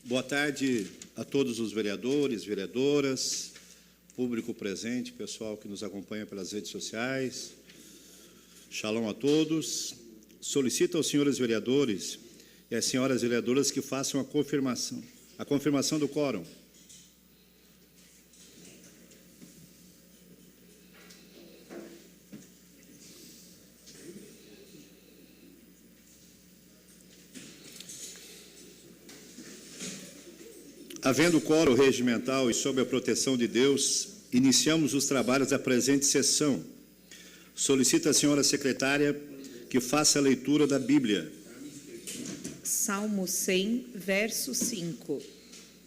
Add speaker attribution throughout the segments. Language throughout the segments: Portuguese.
Speaker 1: Boa tarde a todos os vereadores, vereadoras, público presente, pessoal que nos acompanha pelas redes sociais. Shalom a todos. Solicito aos senhores vereadores e às senhoras vereadoras que façam a confirmação do quórum. Havendo quórum regimental e sob a proteção de Deus, iniciamos os trabalhos da presente sessão. Solicito à senhora secretária que faça a leitura da Bíblia.
Speaker 2: Salmo 100, verso 5.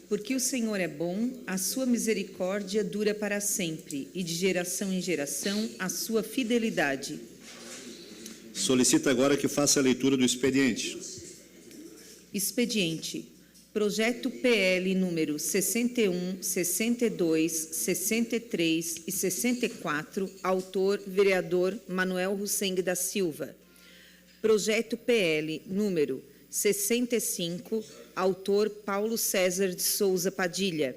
Speaker 2: Porque o Senhor é bom, a sua misericórdia dura para sempre, e de geração em geração a sua fidelidade.
Speaker 1: Solicito agora que faça a leitura do expediente.
Speaker 2: Expediente. Projeto PL número 61, 62, 63 e 64, autor, vereador Manuel Russeng da Silva. Projeto PL número 65, autor Paulo César de Souza Padilha.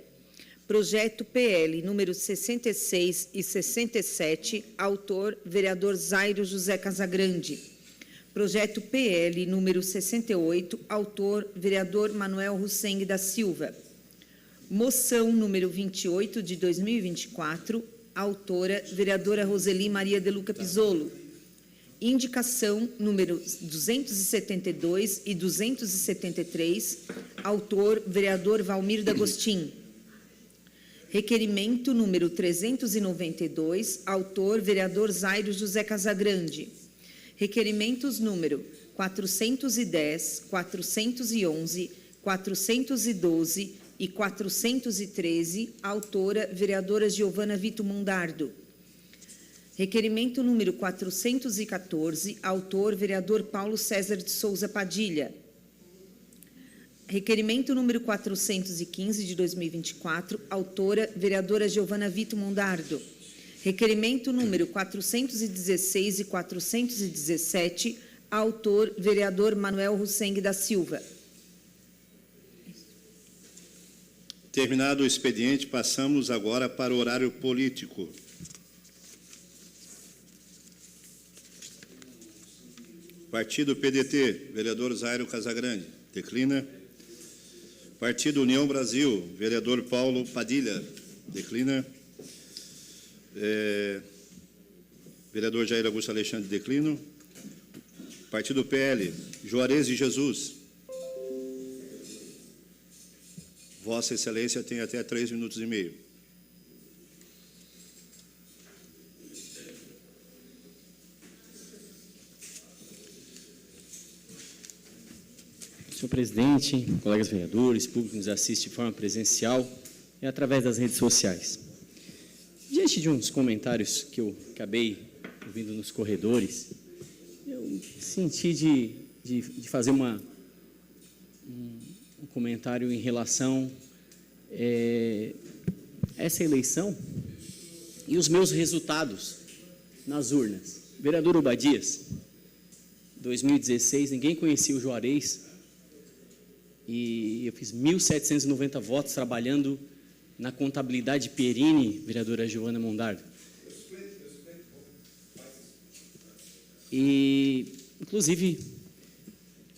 Speaker 2: Projeto PL número 66 e 67, autor, vereador Zairo José Casagrande. Projeto PL número 68, autor, vereador Manuel Russeng da Silva. Moção número 28 de 2024, autora, vereadora Roseli Maria de Luca Pizzolo. Indicação número 272 e 273, autor, vereador Valmir D'Agostin. Requerimento número 392, autor, vereador Zairo José Casagrande. Requerimentos número 410, 411, 412 e 413, autora, vereadora Giovana Vito Mondardo. Requerimento número 414, autor, vereador Paulo César de Souza Padilha. Requerimento número 415 de 2024, autora, vereadora Giovana Vito Mondardo. Requerimento número 416 e 417, autor, vereador Manuel Russeng da Silva.
Speaker 1: Terminado o expediente, passamos agora para o horário político. Partido PDT, vereador Zairo Casagrande, declina. Partido União Brasil, vereador Paulo Padilha, declina. Vereador Jair Augusto Alexandre, declino. Partido PL, Juarez de Jesus. Vossa Excelência tem até 3 minutos e meio.
Speaker 3: Senhor presidente, colegas vereadores, público que nos assiste de forma presencial e através das redes sociais. Diante de uns comentários que eu acabei ouvindo nos corredores, eu senti de fazer um comentário em relação a essa eleição e os meus resultados nas urnas. Vereador Obadias, 2016, ninguém conhecia o Juarez e eu fiz 1.790 votos trabalhando na contabilidade Perini, vereadora Giovana Mondardo. E, inclusive,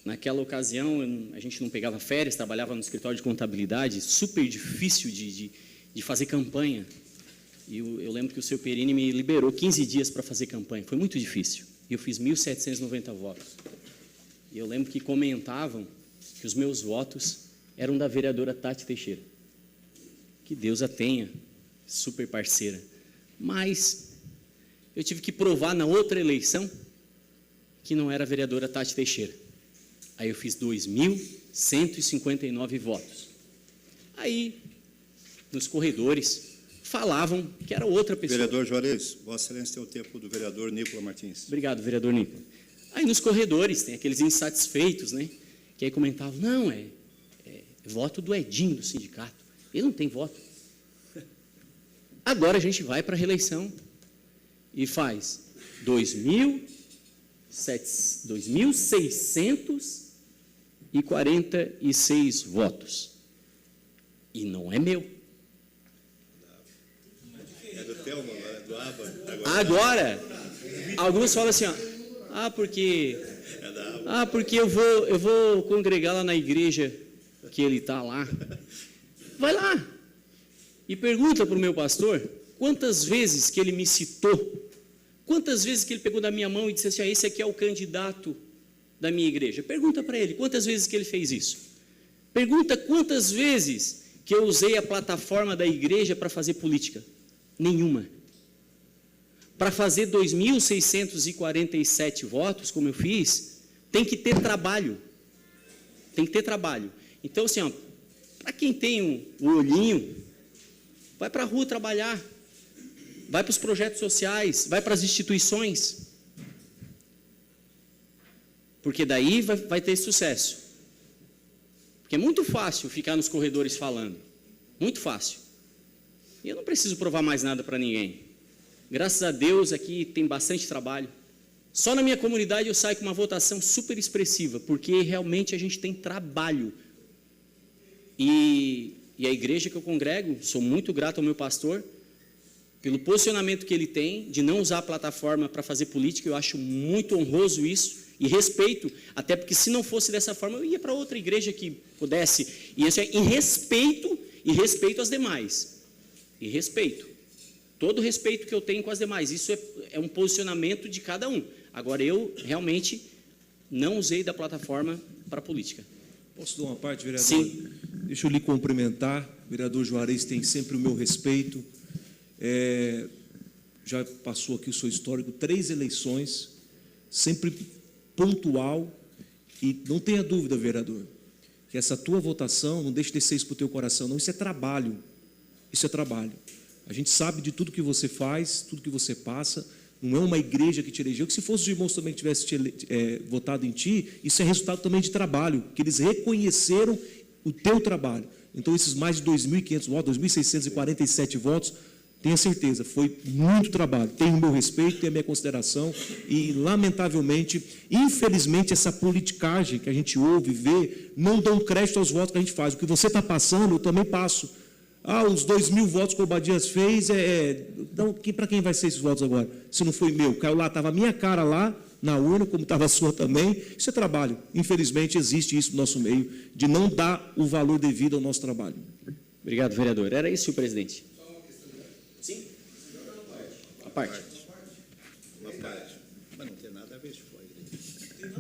Speaker 3: naquela ocasião, a gente não pegava férias, trabalhava no escritório de contabilidade, super difícil de fazer campanha. E eu lembro que o seu Perini me liberou 15 dias para fazer campanha, foi muito difícil. E eu fiz 1.790 votos. E eu lembro que comentavam que os meus votos eram da vereadora Tati Teixeira. Que Deus a tenha, super parceira. Mas eu tive que provar na outra eleição que não era a vereadora Tati Teixeira. Aí eu fiz 2.159 votos. Aí, nos corredores, falavam que era outra pessoa.
Speaker 1: Vereador Juarez, Vossa Excelência tem o tempo do vereador Nicola Martins.
Speaker 3: Obrigado, vereador Nicola. Aí nos corredores tem aqueles insatisfeitos, né? Que aí comentavam, não, é voto do Edinho do sindicato. Ele não tem voto. Agora a gente vai para a reeleição e faz 2.646 votos. E não é meu.
Speaker 1: É do Telmo, é do Aba.
Speaker 3: Agora, alguns falam assim, ó, porque eu vou congregar lá na igreja que ele está lá. Vai lá e pergunta para o meu pastor quantas vezes que ele me citou, quantas vezes que ele pegou da minha mão e disse assim, esse aqui é o candidato da minha igreja. Pergunta para ele quantas vezes que ele fez isso. Pergunta quantas vezes que eu usei a plataforma da igreja para fazer política. Nenhuma. Para fazer 2.647 votos, como eu fiz, tem que ter trabalho. Tem que ter trabalho. Então, assim, para quem tem o olhinho, vai para a rua trabalhar, vai para os projetos sociais, vai para as instituições. Porque daí vai ter sucesso. Porque é muito fácil ficar nos corredores falando. Muito fácil. E eu não preciso provar mais nada para ninguém. Graças a Deus aqui tem bastante trabalho. Só na minha comunidade eu saio com uma votação super expressiva, porque realmente a gente tem trabalho. E a igreja que eu congrego, sou muito grato ao meu pastor, pelo posicionamento que ele tem, de não usar a plataforma para fazer política. Eu acho muito honroso isso, e respeito, até porque se não fosse dessa forma, eu ia para outra igreja que pudesse. E isso é em respeito, e respeito às demais. E respeito. Todo o respeito que eu tenho com as demais. Isso é um posicionamento de cada um. Agora, eu realmente não usei da plataforma para política.
Speaker 4: Posso dar uma parte, vereador?
Speaker 3: Sim.
Speaker 4: Deixa eu lhe cumprimentar. O vereador Juarez tem sempre o meu respeito. Já passou aqui o seu histórico, 3 eleições, sempre pontual. E não tenha dúvida, vereador, que essa tua votação, não deixe de ser isso para o teu coração, não. Isso é trabalho. Isso é trabalho. A gente sabe de tudo que você faz, tudo que você passa. Não é uma igreja que te elegeu, que se fosse os irmãos também que tivessem votado em ti, isso é resultado também de trabalho, que eles reconheceram o teu trabalho. Então, esses mais de 2.500 votos, 2.647 votos, tenha certeza, foi muito trabalho. Tem o meu respeito, tem a minha consideração e, lamentavelmente, infelizmente, essa politicagem que a gente ouve, vê, não dão crédito aos votos que a gente faz. O que você está passando, eu também passo. Os 2.000 votos que o Obadias fez, então, para quem vai ser esses votos agora? Se não foi meu, caiu lá, estava a minha cara lá, na urna, como estava a sua também. Isso é trabalho. Infelizmente, existe isso no nosso meio, de não dar o valor devido ao nosso trabalho.
Speaker 3: Obrigado, vereador. Era isso, senhor presidente? Sim. A parte.
Speaker 1: Uma parte. Mas não tem nada a ver se foi.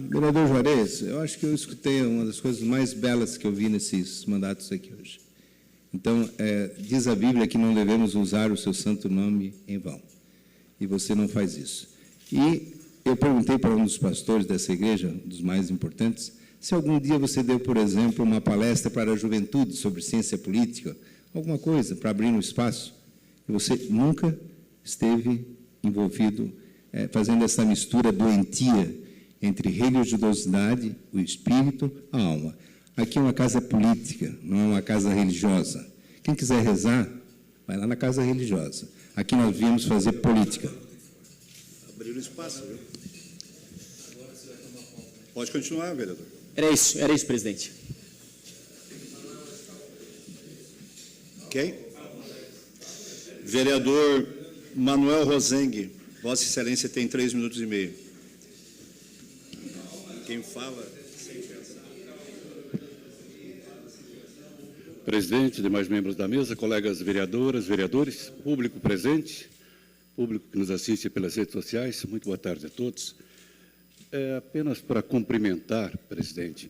Speaker 5: Vereador Juarez, eu acho que eu escutei uma das coisas mais belas que eu vi nesses mandatos aqui hoje. Então, diz a Bíblia que não devemos usar o seu santo nome em vão. E você não faz isso. E eu perguntei para um dos pastores dessa igreja, um dos mais importantes, se algum dia você deu, por exemplo, uma palestra para a juventude sobre ciência política, alguma coisa para abrir um espaço, e você nunca esteve envolvido fazendo essa mistura doentia entre religiosidade, o espírito, a alma. Aqui é uma casa política, não é uma casa religiosa. Quem quiser rezar, vai lá na casa religiosa. Aqui nós viemos fazer política.
Speaker 1: Abrir o espaço, viu? Pode continuar, vereador.
Speaker 3: Era isso, presidente.
Speaker 1: Ok? Vereador Manuel Rosengue, Vossa Excelência tem 3 minutos e meio. Quem fala...
Speaker 6: Presidente, demais membros da mesa, colegas vereadoras, vereadores, público presente, público que nos assiste pelas redes sociais, muito boa tarde a todos. Apenas para cumprimentar, presidente,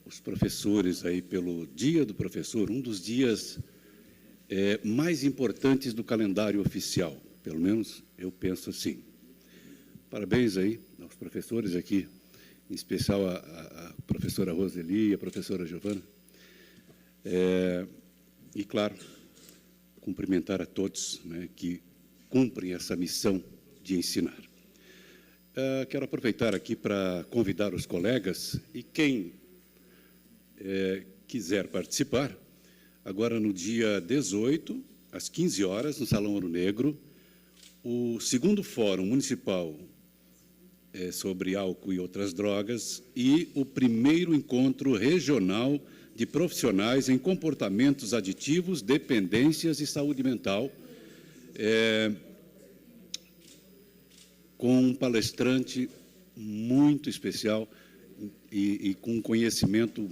Speaker 6: os professores aí pelo Dia do Professor, um dos dias mais importantes do calendário oficial, pelo menos eu penso assim. Parabéns aí aos professores aqui, em especial a professora Roseli e a professora Giovana. E, claro, cumprimentar a todos, né, que cumprem essa missão de ensinar. Quero aproveitar aqui para convidar os colegas e quem quiser participar, agora no dia 18, às 15 horas, no Salão Ouro Negro, o 2º Fórum Municipal sobre álcool e outras drogas e o 1º Encontro Regional de profissionais em comportamentos aditivos, dependências e saúde mental, com um palestrante muito especial e com conhecimento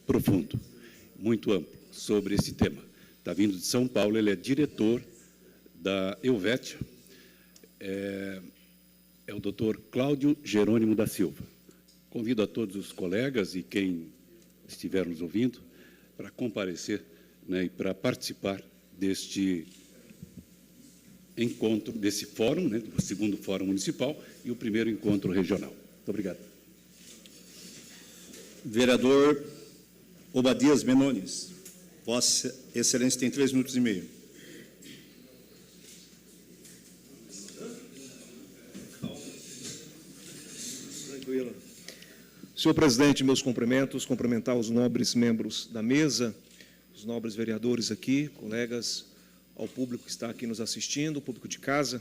Speaker 6: profundo, muito amplo sobre esse tema. Está vindo de São Paulo, ele é diretor da Helvétia, é o doutor Cláudio Jerônimo da Silva. Convido a todos os colegas e quem estiver nos ouvindo para comparecer, né, e para participar deste encontro, desse fórum, né, do segundo fórum municipal e o primeiro encontro regional. Muito obrigado.
Speaker 1: Vereador Obadias Menones, Vossa Excelência tem 3 minutos e meio.
Speaker 4: Tranquilo. Senhor presidente, meus cumprimentos, cumprimentar os nobres membros da mesa, os nobres vereadores aqui, colegas, ao público que está aqui nos assistindo, o público de casa.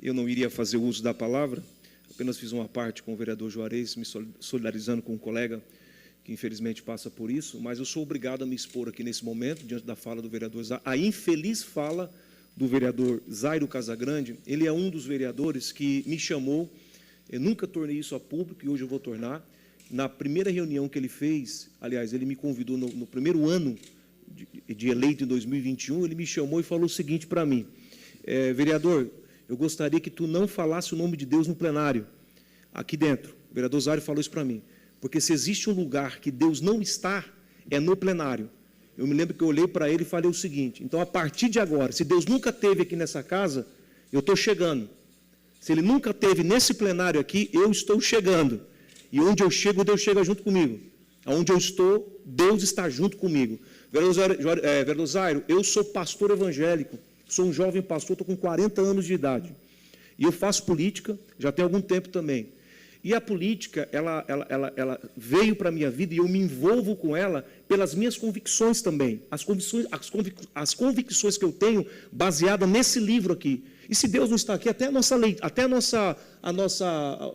Speaker 4: Eu não iria fazer uso da palavra, apenas fiz uma parte com o vereador Juarez, me solidarizando com um colega que infelizmente passa por isso, mas eu sou obrigado a me expor aqui nesse momento, diante da fala do vereador, a infeliz fala do vereador Zairo Casagrande. Ele é um dos vereadores que me chamou, eu nunca tornei isso a público e hoje eu vou tornar. Na primeira reunião que ele fez, aliás, ele me convidou no primeiro ano de eleito em 2021, ele me chamou e falou o seguinte para mim: vereador, eu gostaria que tu não falasse o nome de Deus no plenário, aqui dentro. O vereador Zairo falou isso para mim, porque se existe um lugar que Deus não está, é no plenário. Eu me lembro que eu olhei para ele e falei o seguinte: então, a partir de agora, se Deus nunca esteve aqui nessa casa, eu estou chegando. Se Ele nunca esteve nesse plenário aqui, eu estou chegando. E onde eu chego, Deus chega junto comigo. Onde eu estou, Deus está junto comigo. Vereador Zairo, eu sou pastor evangélico, sou um jovem pastor, estou com 40 anos de idade. E eu faço política, já tem algum tempo também. E a política, ela veio para a minha vida e eu me envolvo com ela pelas minhas convicções também. As convicções que eu tenho baseadas nesse livro aqui. E se Deus não está aqui, até o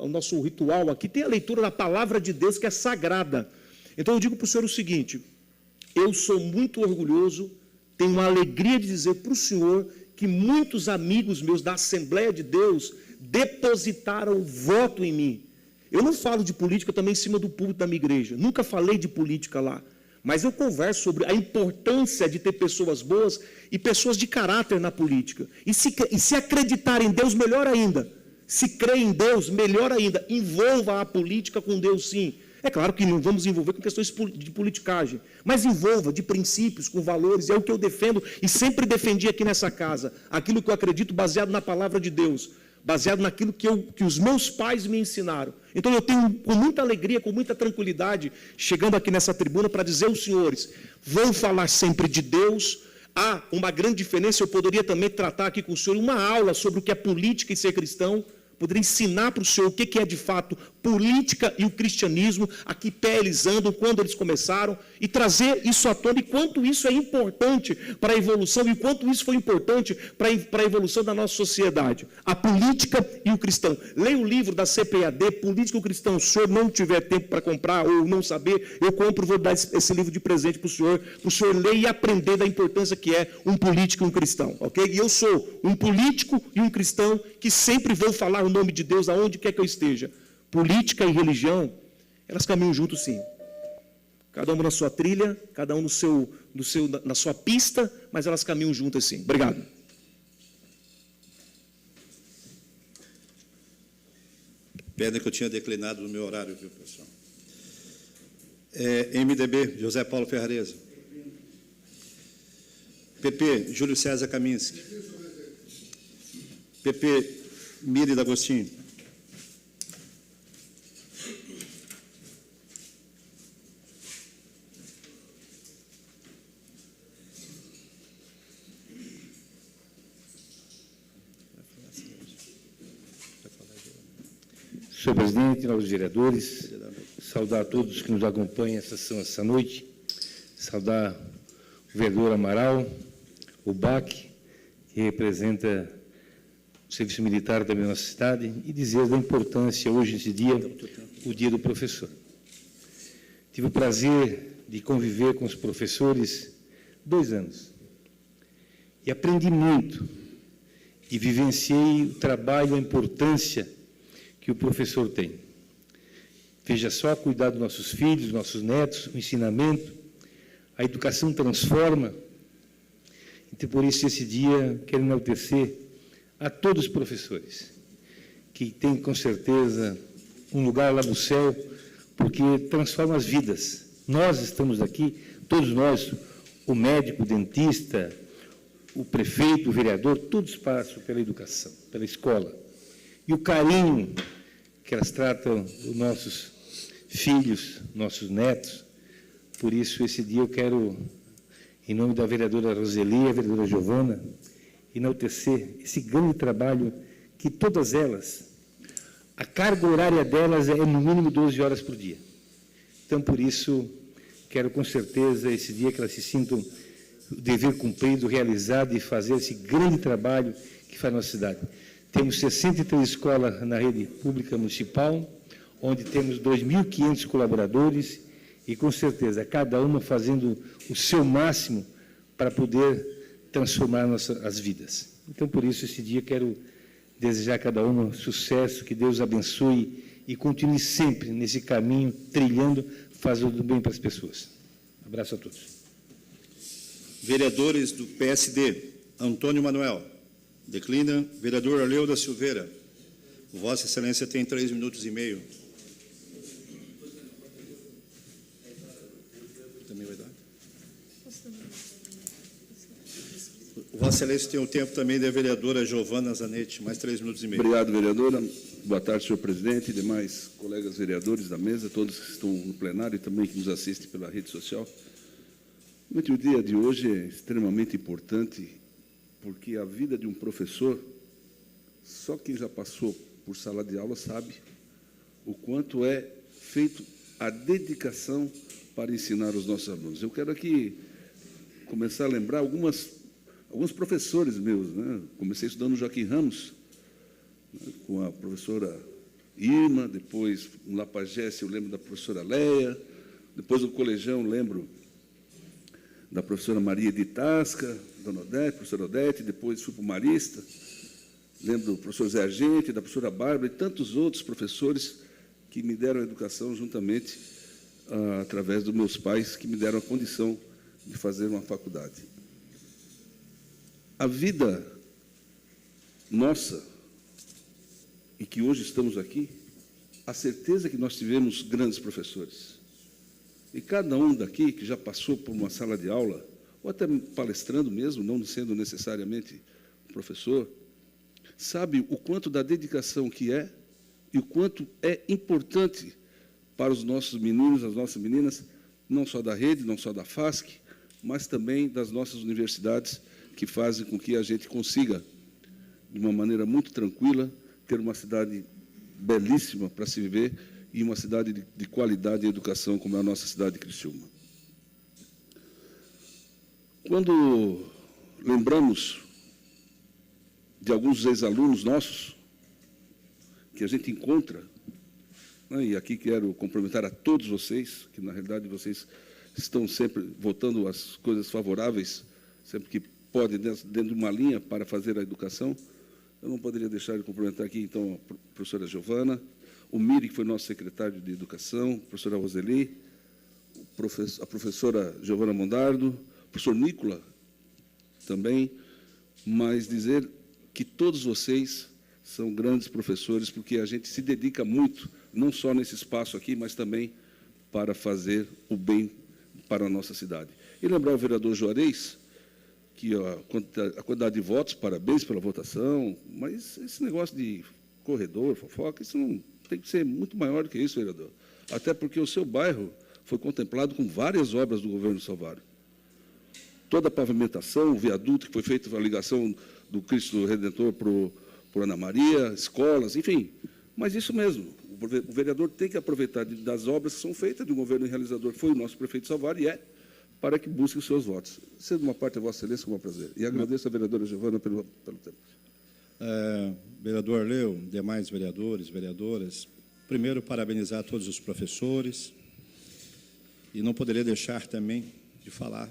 Speaker 4: nosso ritual aqui tem a leitura da palavra de Deus, que é sagrada. Então eu digo para o senhor o seguinte: eu sou muito orgulhoso, tenho a alegria de dizer para o senhor que muitos amigos meus da Assembleia de Deus depositaram voto em mim. Eu não falo de política também em cima do púlpito da minha igreja, nunca falei de política lá, mas eu converso sobre a importância de ter pessoas boas e pessoas de caráter na política. E se acreditar em Deus, melhor ainda. Se crer em Deus, melhor ainda. Envolva a política com Deus, sim. É claro que não vamos envolver com questões de politicagem, mas envolva de princípios, com valores. É o que eu defendo e sempre defendi aqui nessa casa. Aquilo que eu acredito baseado na palavra de Deus, baseado naquilo que os meus pais me ensinaram. Então eu tenho, com muita alegria, com muita tranquilidade, chegando aqui nessa tribuna para dizer aos senhores: vão falar sempre de Deus. Há uma grande diferença. Eu poderia também tratar aqui com o senhor uma aula sobre o que é política e ser cristão. Poderia ensinar para o senhor o que é de fato política e o cristianismo, a que pé eles andam, quando eles começaram, e trazer isso à tona, e quanto isso é importante para a evolução, e quanto isso foi importante para a evolução da nossa sociedade. A política e o cristão. Leia o livro da CPAD, Política e o Cristão. Se o senhor não tiver tempo para comprar ou não saber, eu compro, vou dar esse livro de presente para o senhor ler e aprender da importância que é um político e um cristão. Ok? E eu sou um político e um cristão que sempre vou falar o nome de Deus aonde quer que eu esteja. Política e religião, elas caminham juntos, sim. Cada uma na sua trilha, cada um na sua pista, mas elas caminham juntas, sim. Obrigado.
Speaker 1: Pena que eu tinha declinado no meu horário, viu, pessoal? MDB, José Paulo Ferrareza. PP, Júlio César Kaminski. PP, Miri D'Agostinho.
Speaker 7: Senhor presidente, nobres vereadores, saudar a todos que nos acompanham essa noite, saudar o vereador Amaral, o BAC, que representa o serviço militar da nossa cidade, e dizer da importância hoje, nesse dia, o dia do professor. Tive o prazer de conviver com os professores 2 anos. E aprendi muito. E vivenciei o trabalho, a importância que o professor tem. Veja só, cuidar dos nossos filhos, dos nossos netos, o ensinamento, a educação transforma. Então, por isso, esse dia, quero enaltecer a todos os professores, que têm, com certeza, um lugar lá no céu, porque transforma as vidas. Nós estamos aqui, todos nós, o médico, o dentista, o prefeito, o vereador, todos passam pela educação, pela escola. E o carinho que elas tratam os nossos filhos, nossos netos. Por isso, esse dia eu quero, em nome da vereadora Roseli, a vereadora Giovana, enaltecer esse grande trabalho que todas elas, a carga horária delas é no mínimo 12 horas por dia. Então, por isso, quero com certeza esse dia que elas se sintam o dever cumprido, realizado e fazer esse grande trabalho que faz a nossa cidade. Temos 63 escolas na rede pública municipal, onde temos 2.500 colaboradores e, com certeza, cada uma fazendo o seu máximo para poder transformar as vidas. Então, por isso, esse dia quero desejar a cada uma sucesso, que Deus abençoe e continue sempre nesse caminho, trilhando, fazendo bem para as pessoas. Abraço a todos.
Speaker 1: Vereadores do PSD, Antônio Manuel. Declina. Vereador Arleu da Silveira. Vossa Excelência tem 3 minutos e meio. Também vai dar? Vossa Excelência tem o tempo também da vereadora Giovana Zanetti, mais 3 minutos e meio.
Speaker 8: Obrigado, vereadora. Boa tarde, senhor presidente e demais colegas vereadores da mesa, todos que estão no plenário e também que nos assistem pela rede social. Realmente, o dia de hoje é extremamente importante, porque a vida de um professor, só quem já passou por sala de aula sabe o quanto é feito a dedicação para ensinar os nossos alunos. Eu quero aqui começar a lembrar alguns professores meus, né? Comecei estudando Joaquim Ramos, né, com a professora Irma, depois no Lapagesse eu lembro da professora Leia, depois no colegião lembro da professora Maria de Tasca, dona Odete, professora Odete, depois fui para o Marista, lembro do professor Zé Argente, da professora Bárbara e tantos outros professores que me deram a educação juntamente através dos meus pais, que me deram a condição de fazer uma faculdade. A vida nossa, e que hoje estamos aqui, a certeza que nós tivemos grandes professores. E cada um daqui que já passou por uma sala de aula, ou até palestrando mesmo, não sendo necessariamente professor, sabe o quanto da dedicação que é e o quanto é importante para os nossos meninos, as nossas meninas, não só da rede, não só da FASC, mas também das nossas universidades, que fazem com que a gente consiga, de uma maneira muito tranquila, ter uma cidade belíssima para se viver e uma cidade de qualidade em educação, como é a nossa cidade de Criciúma. Quando lembramos de alguns ex-alunos nossos, que a gente encontra, né, e aqui quero cumprimentar a todos vocês, que, na realidade, vocês estão sempre votando as coisas favoráveis, sempre que pode, dentro de uma linha para fazer a educação. Eu não poderia deixar de cumprimentar aqui, então, a professora Giovana, o Miri, que foi nosso secretário de Educação, a professora Roseli, a professora Giovana Mondardo, o professor Nicola também, mas dizer que todos vocês são grandes professores, porque a gente se dedica muito, não só nesse espaço aqui, mas também para fazer o bem para a nossa cidade. E lembrar o vereador Juarez, que a quantidade de votos, parabéns pela votação, mas esse negócio de corredor, fofoca, isso não tem que ser muito maior do que isso, vereador. Até porque o seu bairro foi contemplado com várias obras do governo Salvador. Toda a pavimentação, o viaduto que foi feito, a ligação do Cristo Redentor para o Ana Maria, escolas, enfim. Mas isso mesmo, o vereador tem que aproveitar das obras que são feitas de um governo realizador, que foi o nosso prefeito Salvador, e é para que busque os seus votos. Sendo uma parte da Vossa Excelência, com um prazer. E agradeço a vereadora Giovana pelo tempo.
Speaker 1: Vereador Arleu, demais vereadores, vereadoras, primeiro, parabenizar todos os professores, e não poderia deixar também de falar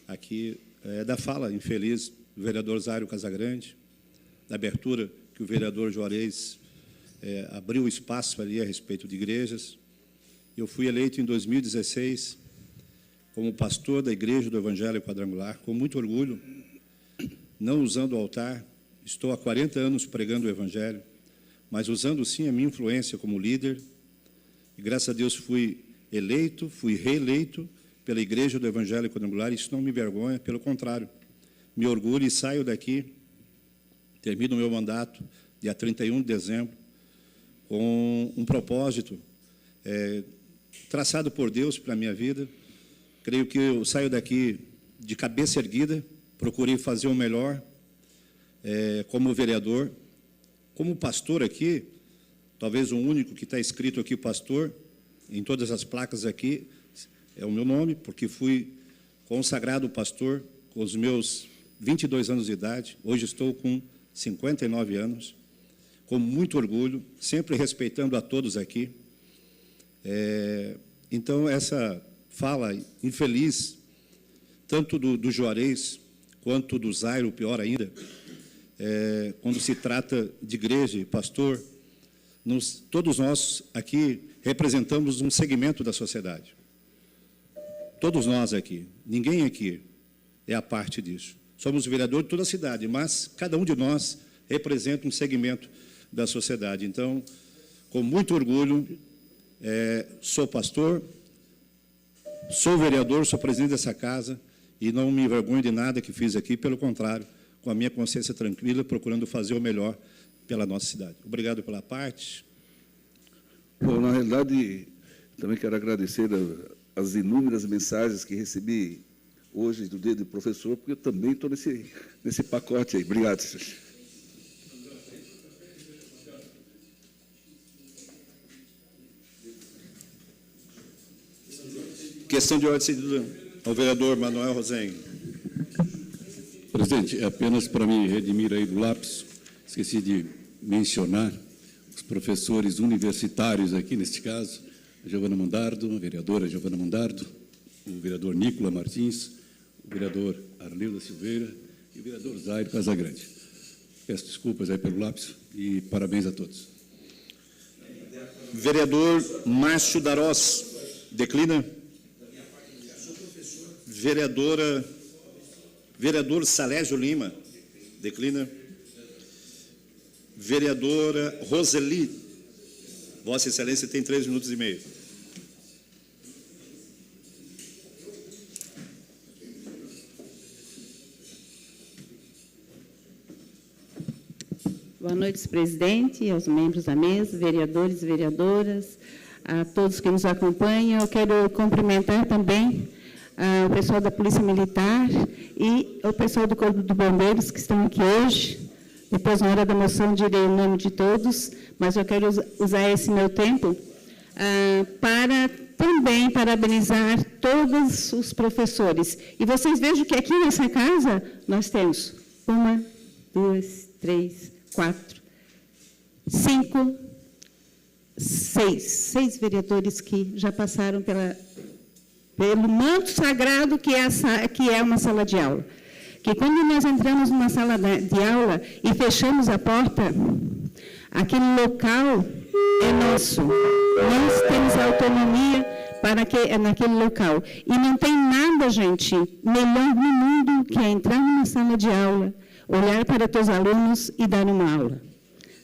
Speaker 1: aqui da fala infeliz do vereador Zairo Casagrande, da abertura que o vereador Juarez abriu espaço ali a respeito de igrejas. Eu fui eleito em 2016 como pastor da Igreja do Evangelho Quadrangular, com muito orgulho, não usando o altar. Estou há 40 anos pregando o Evangelho, mas usando, sim, a minha influência como líder. E, graças a Deus, fui eleito, fui reeleito pela Igreja do Evangelho Quadrangular. Isso não me envergonha, pelo contrário, me orgulho e saio daqui, termino o meu mandato, dia 31 de dezembro, com um propósito traçado por Deus para a minha vida. Creio que eu saio daqui de cabeça erguida, procurei fazer o melhor como vereador, como pastor aqui, talvez o único que está escrito aqui, pastor, em todas as placas aqui, é o meu nome, porque fui consagrado pastor com os meus 22 anos de idade, hoje estou com 59 anos, com muito orgulho, sempre respeitando a todos aqui. Então, essa fala infeliz, tanto do Juarez quanto do Zairo, pior ainda, quando se trata de igreja e pastor, todos nós aqui representamos um segmento da sociedade. Todos nós aqui, ninguém aqui é a parte disso. Somos vereadores de toda a cidade, mas cada um de nós representa um segmento da sociedade. Então, com muito orgulho, sou pastor, sou vereador, sou presidente dessa casa e não me envergonho de nada que fiz aqui, pelo contrário, com a minha consciência tranquila, procurando fazer o melhor pela nossa cidade. Obrigado pela parte.
Speaker 8: Bom, na realidade, também quero agradecer as inúmeras mensagens que recebi hoje do dedo do professor, porque eu também estou nesse pacote aí. Obrigado, senhor.
Speaker 1: Questão de ordem cedida ao vereador Manuel Rosenho.
Speaker 6: Presidente, apenas para me redimir aí do lápis, esqueci de mencionar os professores universitários aqui, neste caso, a Giovana Mondardo, a vereadora Giovana Mondardo, o vereador Nicola Martins, o vereador Arleu da Silveira e o vereador Zairo Casagrande. Peço desculpas aí pelo lápis e parabéns a todos.
Speaker 1: Vereador Márcio Darós, declina. Vereador Salésio Lima, declina. Vereadora Roseli, Vossa Excelência tem 3 minutos e meio.
Speaker 9: Boa noite, presidente, aos membros da mesa, vereadores e vereadoras, a todos que nos acompanham. Eu quero cumprimentar também o pessoal da Polícia Militar e o pessoal do Corpo de Bombeiros que estão aqui hoje. Depois, na hora da moção, direi o nome de todos, mas eu quero usar esse meu tempo para também parabenizar todos os professores. E vocês vejam que aqui nessa casa nós temos 1, 2, 3, 4, 5, 6 vereadores que já passaram pelo manto sagrado que é uma sala de aula. Que quando nós entramos numa sala de aula e fechamos a porta, aquele local é nosso. Nós temos autonomia naquele local. E não tem nada, gente, melhor no mundo que é entrar numa sala de aula, olhar para teus alunos e dar uma aula.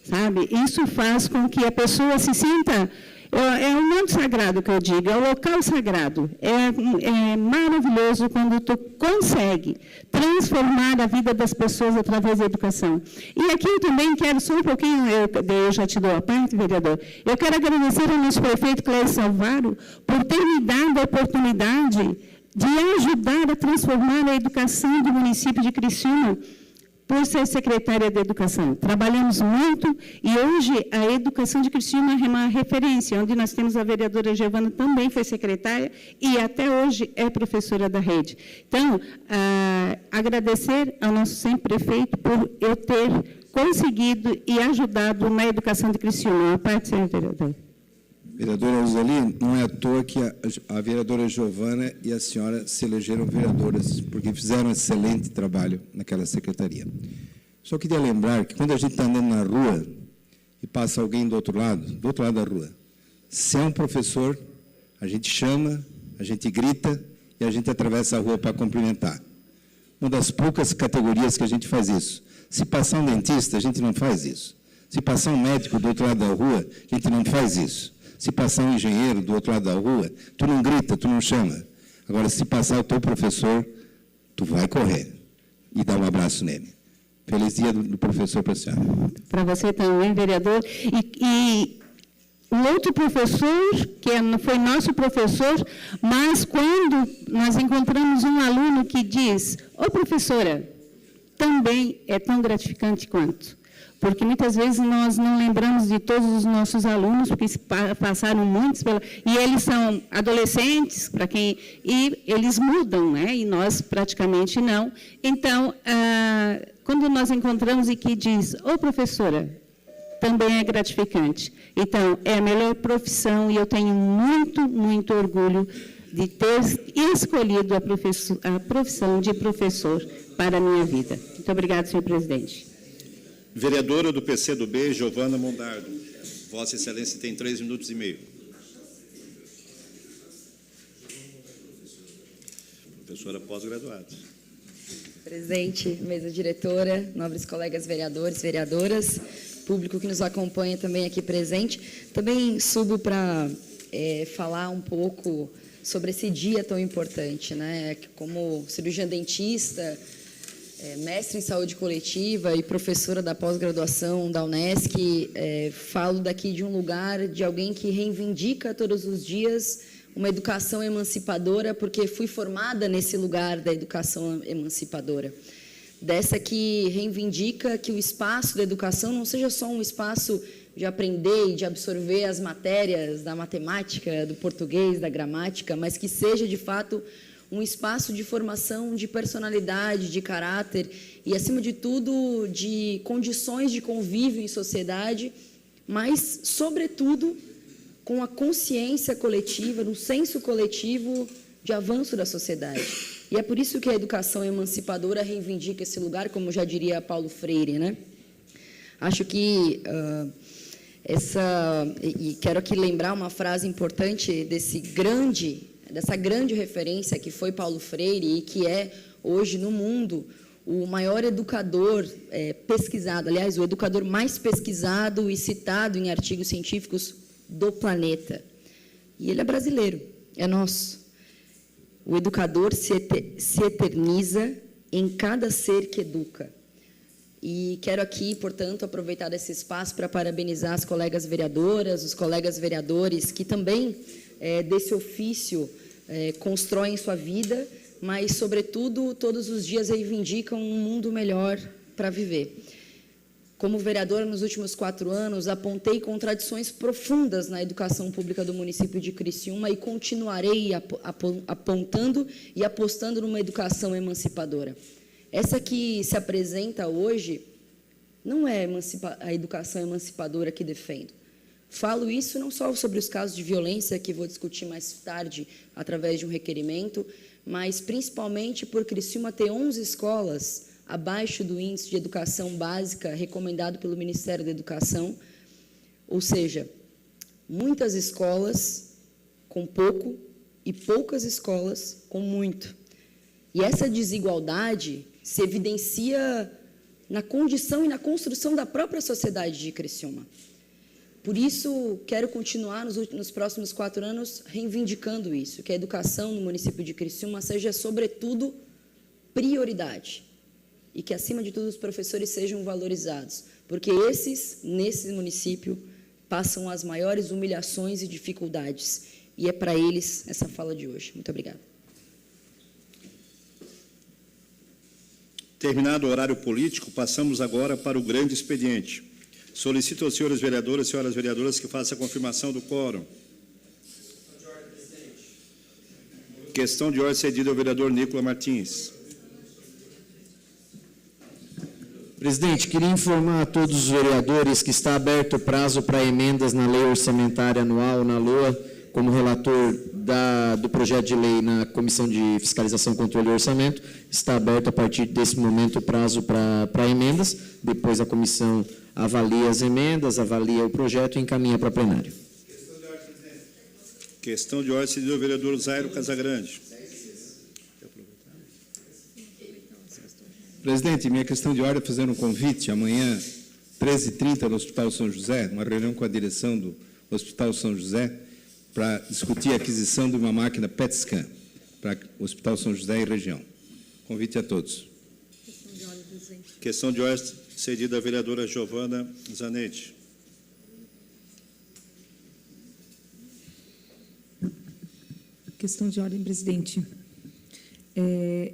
Speaker 9: Sabe? Isso faz com que a pessoa se sinta... É um manto sagrado que eu digo, é o local sagrado. É maravilhoso quando tu consegue transformar a vida das pessoas através da educação. E aqui eu também quero, só um pouquinho, eu já te dou a parte, vereador, eu quero agradecer ao nosso prefeito Clécio Salvaro por ter me dado a oportunidade de ajudar a transformar a educação do município de Criciúma, por ser secretária de Educação. Trabalhamos muito e hoje a educação de Criciúma é uma referência, onde nós temos a vereadora Giovana, também foi secretária e até hoje é professora da rede. Então, agradecer ao nosso sempre prefeito por eu ter conseguido e ajudado na educação de Criciúma. A parte, senhor vereador.
Speaker 5: Vereadora Roseli, não é à toa que a vereadora Giovana e a senhora se elegeram vereadoras, porque fizeram um excelente trabalho naquela secretaria. Só queria lembrar que quando a gente está andando na rua e passa alguém do outro lado da rua, se é um professor, a gente chama, a gente grita e a gente atravessa a rua para cumprimentar. Uma das poucas categorias que a gente faz isso. Se passar um dentista, a gente não faz isso. Se passar um médico do outro lado da rua, a gente não faz isso. Se passar um engenheiro do outro lado da rua, tu não grita, tu não chama. Agora, se passar o teu professor, tu vai correr e dar um abraço nele. Feliz dia do professor para a senhora.
Speaker 9: Para você também, vereador. E o outro professor, que foi nosso professor, mas quando nós encontramos um aluno que diz: ô professora, também é tão gratificante quanto. Porque muitas vezes nós não lembramos de todos os nossos alunos, porque passaram muitos, e eles são adolescentes, e eles mudam, né? E nós praticamente não. Então, quando nós encontramos e que diz: ô professora, também é gratificante. Então, é a melhor profissão e eu tenho muito, muito orgulho de ter escolhido a profissão de professor para a minha vida. Muito obrigada, senhor presidente.
Speaker 1: Vereadora do PCdoB, Giovana Mondardo. Vossa Excelência tem 3 minutos e meio. Professora pós-graduada.
Speaker 10: Presidente, mesa diretora, nobres colegas vereadores, vereadoras, público que nos acompanha também aqui presente. Também subo para falar um pouco sobre esse dia tão importante, né? Como cirurgiã dentista, mestre em saúde coletiva e professora da pós-graduação da Unesc, falo daqui de um lugar de alguém que reivindica todos os dias uma educação emancipadora, porque fui formada nesse lugar da educação emancipadora. Dessa que reivindica que o espaço da educação não seja só um espaço de aprender e de absorver as matérias da matemática, do português, da gramática, mas que seja, de fato, um espaço de formação de personalidade, de caráter e, acima de tudo, de condições de convívio em sociedade, mas, sobretudo, com a consciência coletiva, no senso coletivo de avanço da sociedade. E é por isso que a educação emancipadora reivindica esse lugar, como já diria Paulo Freire, né? Acho que e quero aqui lembrar uma frase importante dessa grande referência que foi Paulo Freire e que é, hoje, no mundo, o maior educador pesquisado, aliás, o educador mais pesquisado e citado em artigos científicos do planeta. E ele é brasileiro, é nosso. O educador se eterniza em cada ser que educa. E quero aqui, portanto, aproveitar desse espaço para parabenizar as colegas vereadoras, os colegas vereadores que também, desse ofício, constroem sua vida, mas, sobretudo, todos os dias reivindicam um mundo melhor para viver. Como vereadora, nos últimos 4 anos, apontei contradições profundas na educação pública do município de Criciúma e continuarei apontando e apostando numa educação emancipadora. Essa que se apresenta hoje não é a educação emancipadora que defendo. Falo isso não só sobre os casos de violência, que vou discutir mais tarde através de um requerimento, mas principalmente por Criciúma ter 11 escolas abaixo do índice de educação básica recomendado pelo Ministério da Educação, ou seja, muitas escolas com pouco e poucas escolas com muito. E essa desigualdade se evidencia na condição e na construção da própria sociedade de Criciúma. Por isso, quero continuar nos próximos 4 anos reivindicando isso, que a educação no município de Criciúma seja, sobretudo, prioridade. E que, acima de tudo, os professores sejam valorizados, porque esses, nesse município, passam as maiores humilhações e dificuldades. E é para eles essa fala de hoje. Muito obrigada.
Speaker 1: Terminado o horário político, passamos agora para o grande expediente. Solicito aos senhores vereadores e senhoras vereadoras que façam a confirmação do quórum. Questão de ordem cedida ao vereador Nicola Martins.
Speaker 11: Presidente, queria informar a todos os vereadores que está aberto o prazo para emendas na Lei Orçamentária Anual, na LOA, como relator do projeto de lei na Comissão de Fiscalização, Controle e Orçamento. Está aberto a partir desse momento o prazo para emendas. Depois a comissão avalia as emendas, avalia o projeto e encaminha para plenário.
Speaker 1: Questão de ordem do vereador Zairo Casagrande.
Speaker 5: Presidente, minha questão de ordem é fazer um convite amanhã, 13h30, no Hospital São José, uma reunião com a direção do Hospital São José, para discutir a aquisição de uma máquina PET scan para o Hospital São José e região. Convite a todos.
Speaker 1: Questão de ordem cedida à vereadora Giovana Zanetti.
Speaker 2: Questão de ordem, presidente.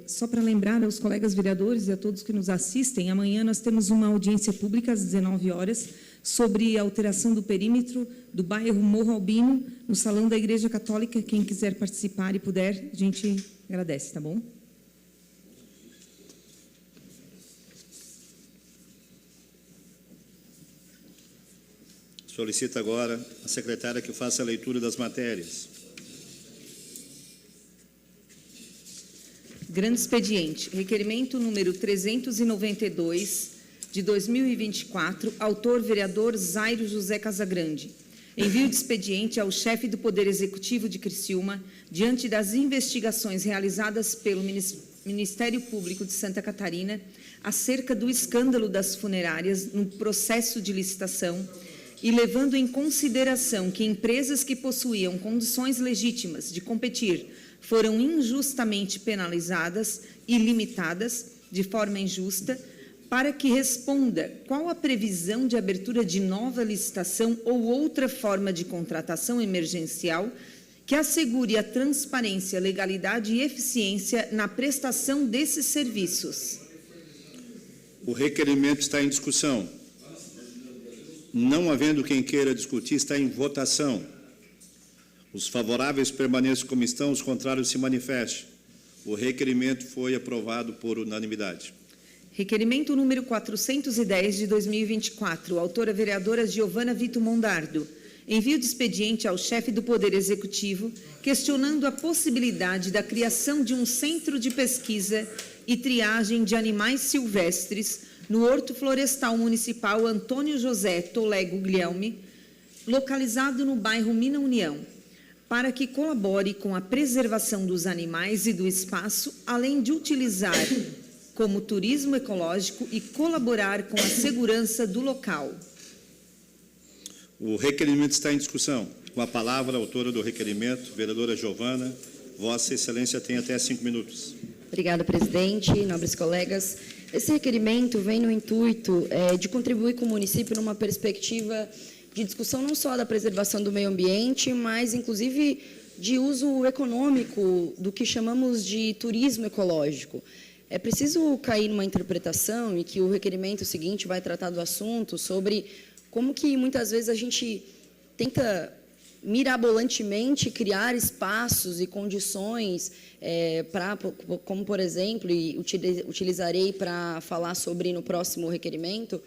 Speaker 2: Só para lembrar aos colegas vereadores e a todos que nos assistem, amanhã nós temos uma audiência pública às 19 horas sobre a alteração do perímetro do bairro Morro Albino, no Salão da Igreja Católica. Quem quiser participar e puder, a gente agradece, tá bom?
Speaker 1: Solicito agora a secretária que faça a leitura das matérias.
Speaker 2: Grande expediente. Requerimento número 392, de 2024, autor vereador Zairo José Casagrande. Envio de expediente ao chefe do Poder Executivo de Criciúma, diante das investigações realizadas pelo Ministério Público de Santa Catarina acerca do escândalo das funerárias no processo de licitação e levando em consideração que empresas que possuíam condições legítimas de competir foram injustamente penalizadas e limitadas de forma injusta, para que responda qual a previsão de abertura de nova licitação ou outra forma de contratação emergencial que assegure a transparência, legalidade e eficiência na prestação desses serviços.
Speaker 1: O requerimento está em discussão. Não havendo quem queira discutir, está em votação. Os favoráveis permaneçam como estão, os contrários se manifestem. O requerimento foi aprovado por unanimidade.
Speaker 2: Requerimento número 410 de 2024, autora vereadora Giovana Vito Mondardo. Envio de expediente ao chefe do Poder Executivo, questionando a possibilidade da criação de um centro de pesquisa e triagem de animais silvestres no Horto Florestal Municipal Antônio José Tolego Guilherme, localizado no bairro Mina União, para que colabore com a preservação dos animais e do espaço, além de utilizar como turismo ecológico e colaborar com a segurança do local.
Speaker 1: O requerimento está em discussão. Com a palavra, a autora do requerimento, vereadora Giovana. Vossa Excelência tem até 5 minutos.
Speaker 10: Obrigada, presidente, nobres colegas. Esse requerimento vem no intuito de contribuir com o município numa perspectiva de discussão não só da preservação do meio ambiente, mas, inclusive, de uso econômico do que chamamos de turismo ecológico. É preciso cair numa interpretação e que o requerimento seguinte vai tratar do assunto sobre como que, muitas vezes, a gente tenta mirabolantemente criar espaços e condições como, por exemplo, e utilizarei para falar sobre no próximo requerimento,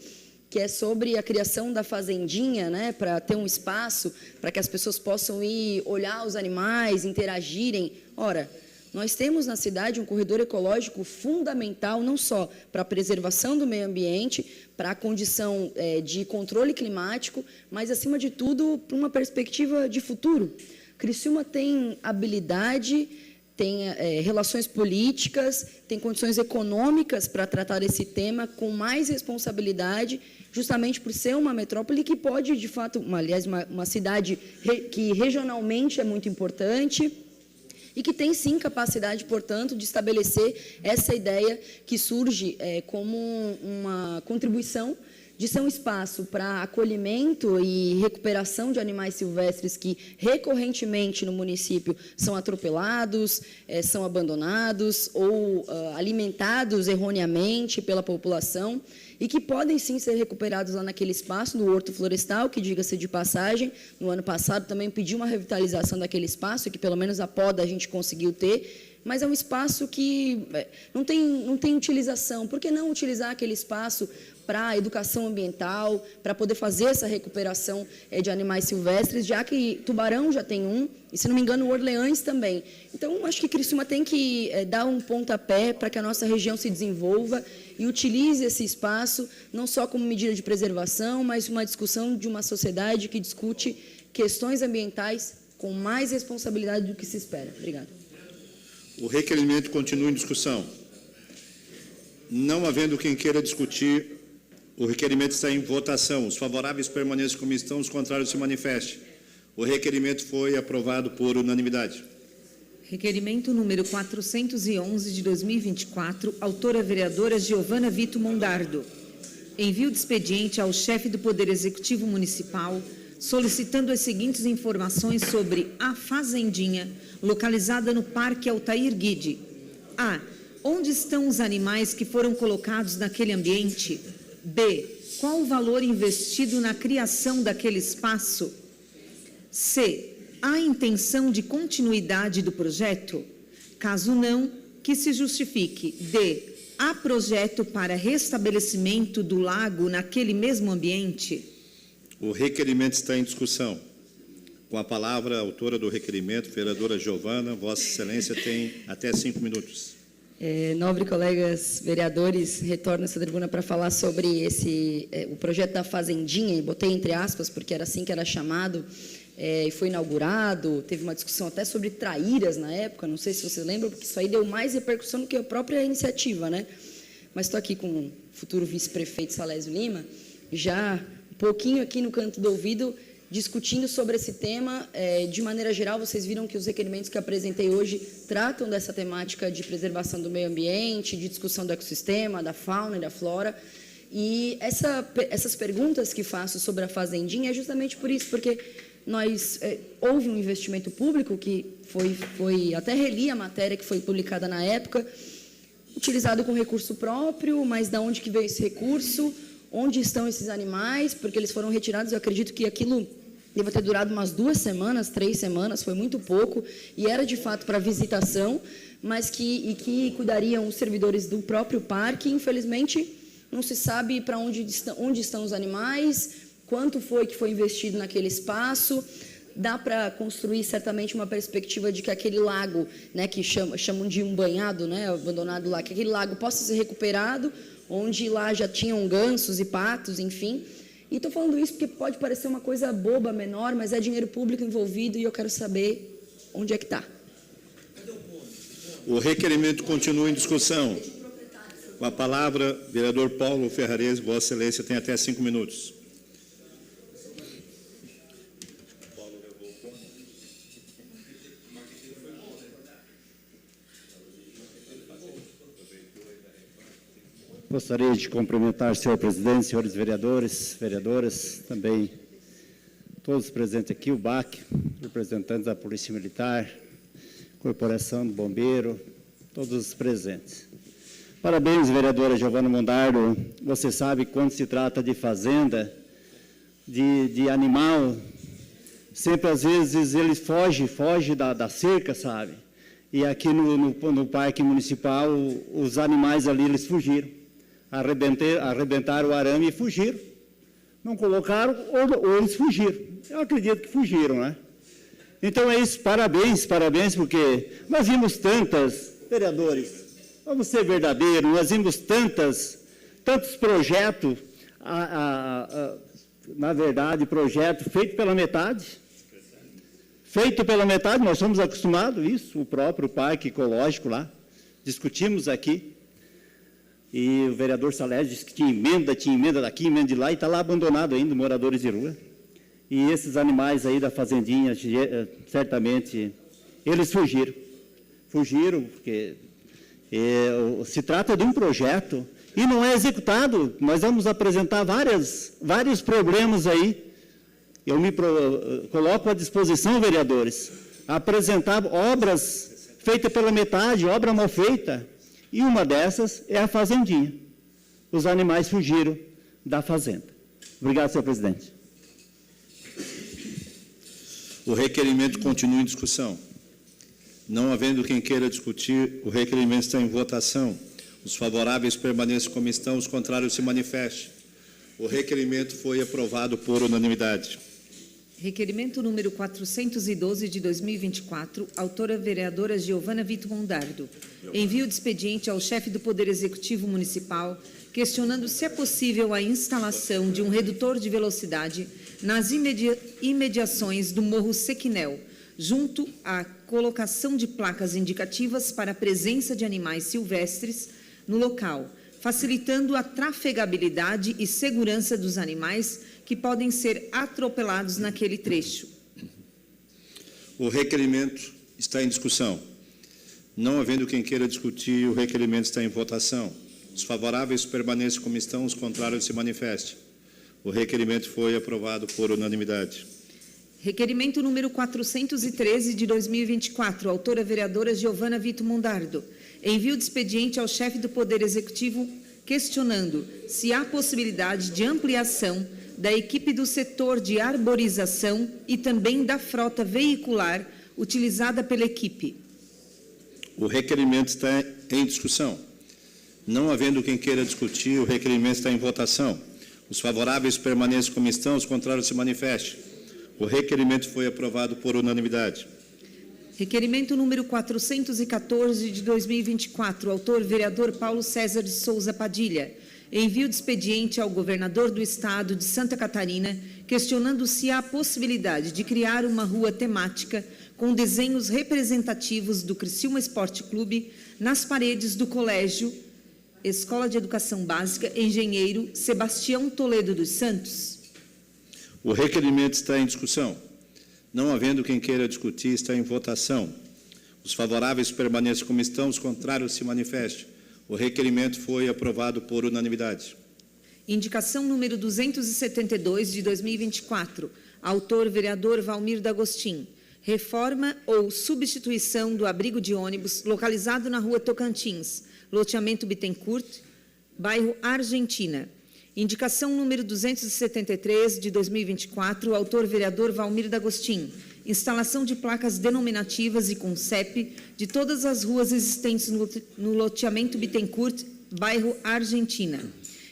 Speaker 10: que é sobre a criação da fazendinha, né, para ter um espaço para que as pessoas possam ir olhar os animais, interagirem. Ora, nós temos na cidade um corredor ecológico fundamental, não só para a preservação do meio ambiente, para a condição de controle climático, mas, acima de tudo, para uma perspectiva de futuro. Criciúma tem habilidade, tem relações políticas, tem condições econômicas para tratar esse tema com mais responsabilidade, justamente por ser uma metrópole que pode, de fato, uma cidade que regionalmente é muito importante e que tem, sim, capacidade, portanto, de estabelecer essa ideia que surge como uma contribuição de ser um espaço para acolhimento e recuperação de animais silvestres que, recorrentemente, no município, são atropelados, são abandonados ou alimentados erroneamente pela população e que podem, sim, ser recuperados lá naquele espaço, no Horto Florestal, que, diga-se de passagem, no ano passado também pediu uma revitalização daquele espaço, que, pelo menos, a poda a gente conseguiu ter. mas é um espaço que não tem utilização. Por que não utilizar aquele espaço para educação ambiental, para poder fazer essa recuperação de animais silvestres, já que Tubarão já tem um, e, se não me engano, Orleans também. Então, acho que Criciúma tem que dar um pontapé para que a nossa região se desenvolva e utilize esse espaço, não só como medida de preservação, mas uma discussão de uma sociedade que discute questões ambientais com mais responsabilidade do que se espera. Obrigada.
Speaker 1: O requerimento continua em discussão. Não havendo quem queira discutir, o requerimento está em votação. Os favoráveis permaneçam como estão, os contrários se manifestem. O requerimento foi aprovado por unanimidade.
Speaker 2: Requerimento número 411 de 2024, autora vereadora Giovana Vito Mondardo. Envio de expediente ao chefe do Poder Executivo Municipal, solicitando as seguintes informações sobre a Fazendinha, localizada no Parque Altair Guide. A. Onde estão os animais que foram colocados naquele ambiente? B. Qual o valor investido na criação daquele espaço? C. Há intenção de continuidade do projeto? Caso não, que se justifique. D. Há projeto para restabelecimento do lago naquele mesmo ambiente?
Speaker 1: O requerimento está em discussão. Com a palavra, a autora do requerimento, vereadora Giovana, Vossa Excelência tem até 5 minutos.
Speaker 10: Nobre colegas vereadores, retorno a essa tribuna para falar sobre o projeto da Fazendinha, e botei entre aspas, porque era assim que era chamado, e foi inaugurado, teve uma discussão até sobre traíras na época, não sei se vocês lembram, porque isso aí deu mais repercussão do que a própria iniciativa, né? Mas estou aqui com o futuro vice-prefeito Salésio Lima, já um pouquinho aqui no canto do ouvido, discutindo sobre esse tema. De maneira geral, vocês viram que os requerimentos que apresentei hoje tratam dessa temática de preservação do meio ambiente, de discussão do ecossistema, da fauna e da flora. E essas perguntas que faço sobre a Fazendinha é justamente por isso, porque houve um investimento público que foi até reli a matéria que foi publicada na época, utilizado com recurso próprio, mas de onde que veio esse recurso? Onde estão esses animais? Porque eles foram retirados, eu acredito que aquilo deve ter durado umas 2 semanas, 3 semanas, foi muito pouco, e era de fato para visitação, mas que cuidariam os servidores do próprio parque. Infelizmente, não se sabe para onde estão os animais, quanto foi que foi investido naquele espaço. Dá para construir certamente uma perspectiva de que aquele lago, né, que chamam de um banhado, né, abandonado lá, que aquele lago possa ser recuperado, onde lá já tinham gansos e patos, enfim. E estou falando isso porque pode parecer uma coisa boba, menor, mas é dinheiro público envolvido e eu quero saber onde é que está.
Speaker 1: O requerimento continua em discussão. Com a palavra, vereador Paulo Ferrarese, Vossa Excelência tem até 5 minutos.
Speaker 12: Gostaria de cumprimentar o senhor presidente, senhores vereadores, vereadoras, também todos presentes aqui, o BAC, representantes da Polícia Militar, Corporação do Bombeiro, todos os presentes. Parabéns, vereadora Giovana Mondardo. Você sabe que quando se trata de fazenda, de animal, sempre às vezes ele foge da cerca, sabe? E aqui no Parque Municipal, os animais ali, eles fugiram. Arrebentaram o arame e fugiram. Não colocaram ou eles fugiram. Eu acredito que fugiram, né? Então é isso, parabéns, porque nós vimos tantas, vereadores, vamos ser verdadeiros, nós vimos tantos projetos, na verdade, projeto feito pela metade, nós somos acostumados a isso, o próprio parque ecológico lá, discutimos aqui, e o vereador Salésio disse que tinha emenda daqui, emenda de lá, e está lá abandonado ainda, moradores de rua. E esses animais aí da fazendinha, certamente, eles fugiram, porque se trata de um projeto e não é executado. Nós vamos apresentar vários problemas aí. Eu me coloco à disposição, vereadores, a apresentar obras feitas pela metade, obra mal feita. E uma dessas é a fazendinha. Os animais fugiram da fazenda. Obrigado, senhor presidente.
Speaker 1: O requerimento continua em discussão. Não havendo quem queira discutir, o requerimento está em votação. Os favoráveis permaneçam como estão, os contrários se manifestem. O requerimento foi aprovado por unanimidade.
Speaker 2: Requerimento número 412 de 2024, autora vereadora Giovana Vito Mondardo. Envio de expediente ao chefe do Poder Executivo Municipal, questionando se é possível a instalação de um redutor de velocidade nas imediações do Morro Sequinel, junto à colocação de placas indicativas para a presença de animais silvestres no local, facilitando a trafegabilidade e segurança dos animais que podem ser atropelados naquele trecho.
Speaker 1: O requerimento está em discussão. Não havendo quem queira discutir, o requerimento está em votação. Os favoráveis permaneçam como estão, os contrários se manifestem. O requerimento foi aprovado por unanimidade.
Speaker 2: Requerimento número 413 de 2024, autora vereadora Giovana Vito Mondardo. Envio de expediente ao chefe do Poder Executivo questionando se há possibilidade de ampliação da equipe do setor de arborização e também da frota veicular utilizada pela equipe.
Speaker 1: O requerimento está em discussão. Não havendo quem queira discutir, o requerimento está em votação. Os favoráveis permaneçam como estão, os contrários se manifestem. O requerimento foi aprovado por unanimidade.
Speaker 2: Requerimento número 414 de 2024, autor vereador Paulo César de Souza Padilha. Envio de expediente ao governador do estado de Santa Catarina, questionando se há possibilidade de criar uma rua temática com desenhos representativos do Criciúma Esporte Clube nas paredes do colégio Escola de Educação Básica Engenheiro Sebastião Toledo dos Santos.
Speaker 1: O requerimento está em discussão. Não havendo quem queira discutir, está em votação. Os favoráveis permaneçam como estão, os contrários se manifestem. O requerimento foi aprovado por unanimidade.
Speaker 2: Indicação número 272 de 2024, autor vereador Valmir D'Agostin. Reforma ou substituição do abrigo de ônibus localizado na rua Tocantins, loteamento Bittencourt, bairro Argentina. Indicação número 273 de 2024, autor vereador Valmir D'Agostin. Instalação de placas denominativas e com CEP de todas as ruas existentes no loteamento Bittencourt, bairro Argentina.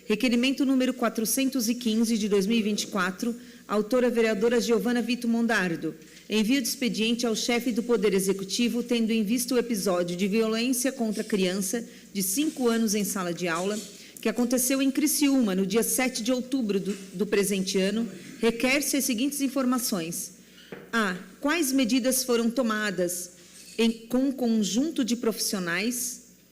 Speaker 2: Requerimento número 415 de 2024, autora vereadora Giovana Vito Mondardo. Envio de expediente ao chefe do Poder Executivo, tendo em vista o episódio de violência contra criança de 5 anos em sala de aula, que aconteceu em Criciúma, no dia 7 de outubro do presente ano, requer-se as seguintes informações. A. Quais medidas foram tomadas com o conjunto de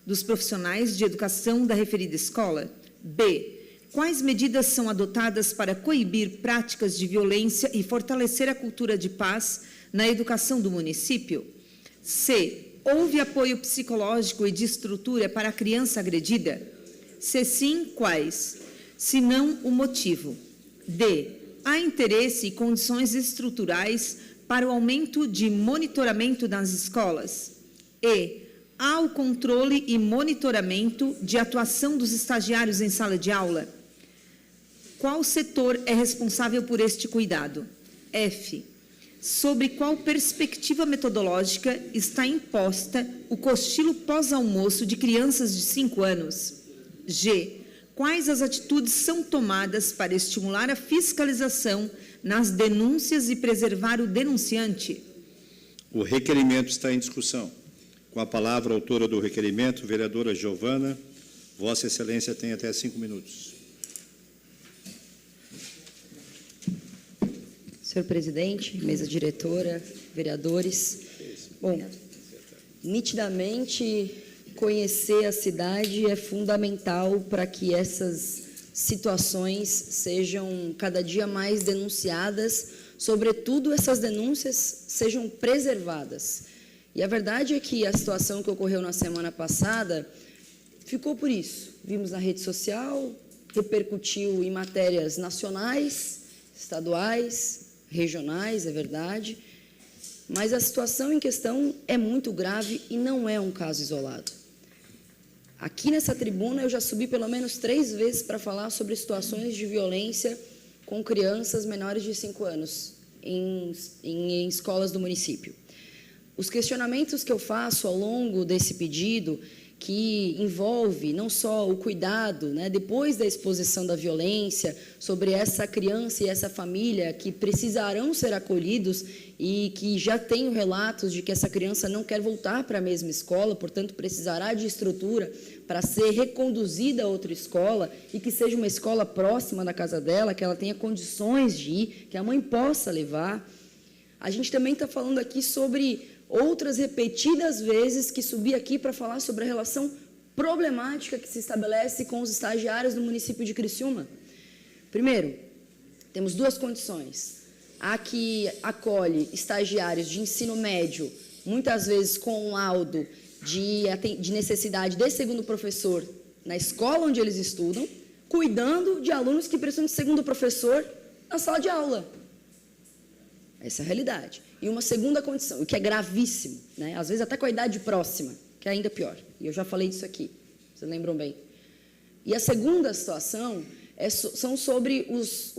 Speaker 2: dos profissionais de educação da referida escola? B. Quais medidas são adotadas para coibir práticas de violência e fortalecer a cultura de paz na educação do município? C. Houve apoio psicológico e de estrutura para a criança agredida? Se sim, quais? Se não, o motivo. D. Há interesse e condições estruturais para o aumento de monitoramento nas escolas? E. Há o controle e monitoramento de atuação dos estagiários em sala de aula? Qual setor é responsável por este cuidado? F. Sobre qual perspectiva metodológica está imposta o cochilo pós-almoço de crianças de 5 anos? G. Quais as atitudes são tomadas para estimular a fiscalização nas denúncias e preservar o denunciante?
Speaker 1: O requerimento está em discussão. Com a palavra, a autora do requerimento, vereadora Giovana. Vossa Excelência tem até 5 minutos.
Speaker 10: Senhor presidente, mesa diretora, vereadores. Bom, nitidamente, conhecer a cidade é fundamental para que essas situações sejam cada dia mais denunciadas, sobretudo essas denúncias sejam preservadas. E a verdade é que a situação que ocorreu na semana passada ficou por isso. Vimos na rede social, repercutiu em matérias nacionais, estaduais, regionais, é verdade, mas a situação em questão é muito grave e não é um caso isolado. Aqui nessa tribuna eu já subi pelo menos 3 vezes para falar sobre situações de violência com crianças menores de 5 anos em escolas do município. Os questionamentos que eu faço ao longo desse pedido, que envolve não só o cuidado, né, depois da exposição da violência, sobre essa criança e essa família que precisarão ser acolhidos e que já tenho relatos de que essa criança não quer voltar para a mesma escola, portanto, precisará de estrutura para ser reconduzida a outra escola e que seja uma escola próxima da casa dela, que ela tenha condições de ir, que a mãe possa levar. A gente também está falando aqui sobre outras repetidas vezes que subi aqui para falar sobre a relação problemática que se estabelece com os estagiários do município de Criciúma. Primeiro, temos duas condições. Há que acolhe estagiários de ensino médio, muitas vezes com um laudo de necessidade de segundo professor na escola onde eles estudam, cuidando de alunos que precisam de segundo professor na sala de aula. Essa é a realidade. E uma segunda condição, o que é gravíssimo, né? Às vezes até com a idade próxima, que é ainda pior. E eu já falei disso aqui, vocês lembram bem. E a segunda situação são sobre os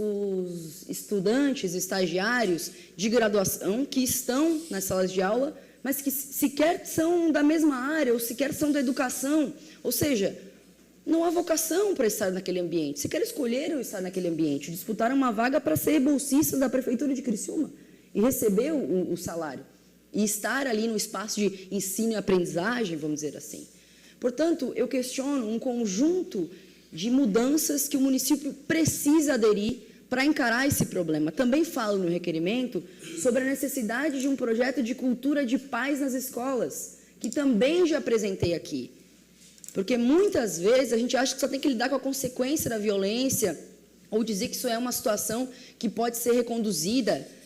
Speaker 10: estudantes, estagiários de graduação que estão nas salas de aula, mas que sequer são da mesma área, ou sequer são da educação. Ou seja, não há vocação para estar naquele ambiente. Sequer escolheram estar naquele ambiente, disputaram uma vaga para ser bolsistas da Prefeitura de Criciúma e receber o salário, e estar ali no espaço de ensino e aprendizagem, vamos dizer assim. Portanto, eu questiono um conjunto de mudanças que o município precisa aderir para encarar esse problema. Também falo no requerimento sobre a necessidade de um projeto de cultura de paz nas escolas, que também já apresentei aqui. Porque muitas vezes a gente acha que só tem que lidar com a consequência da violência, ou dizer que isso é uma situação que pode ser reconduzida.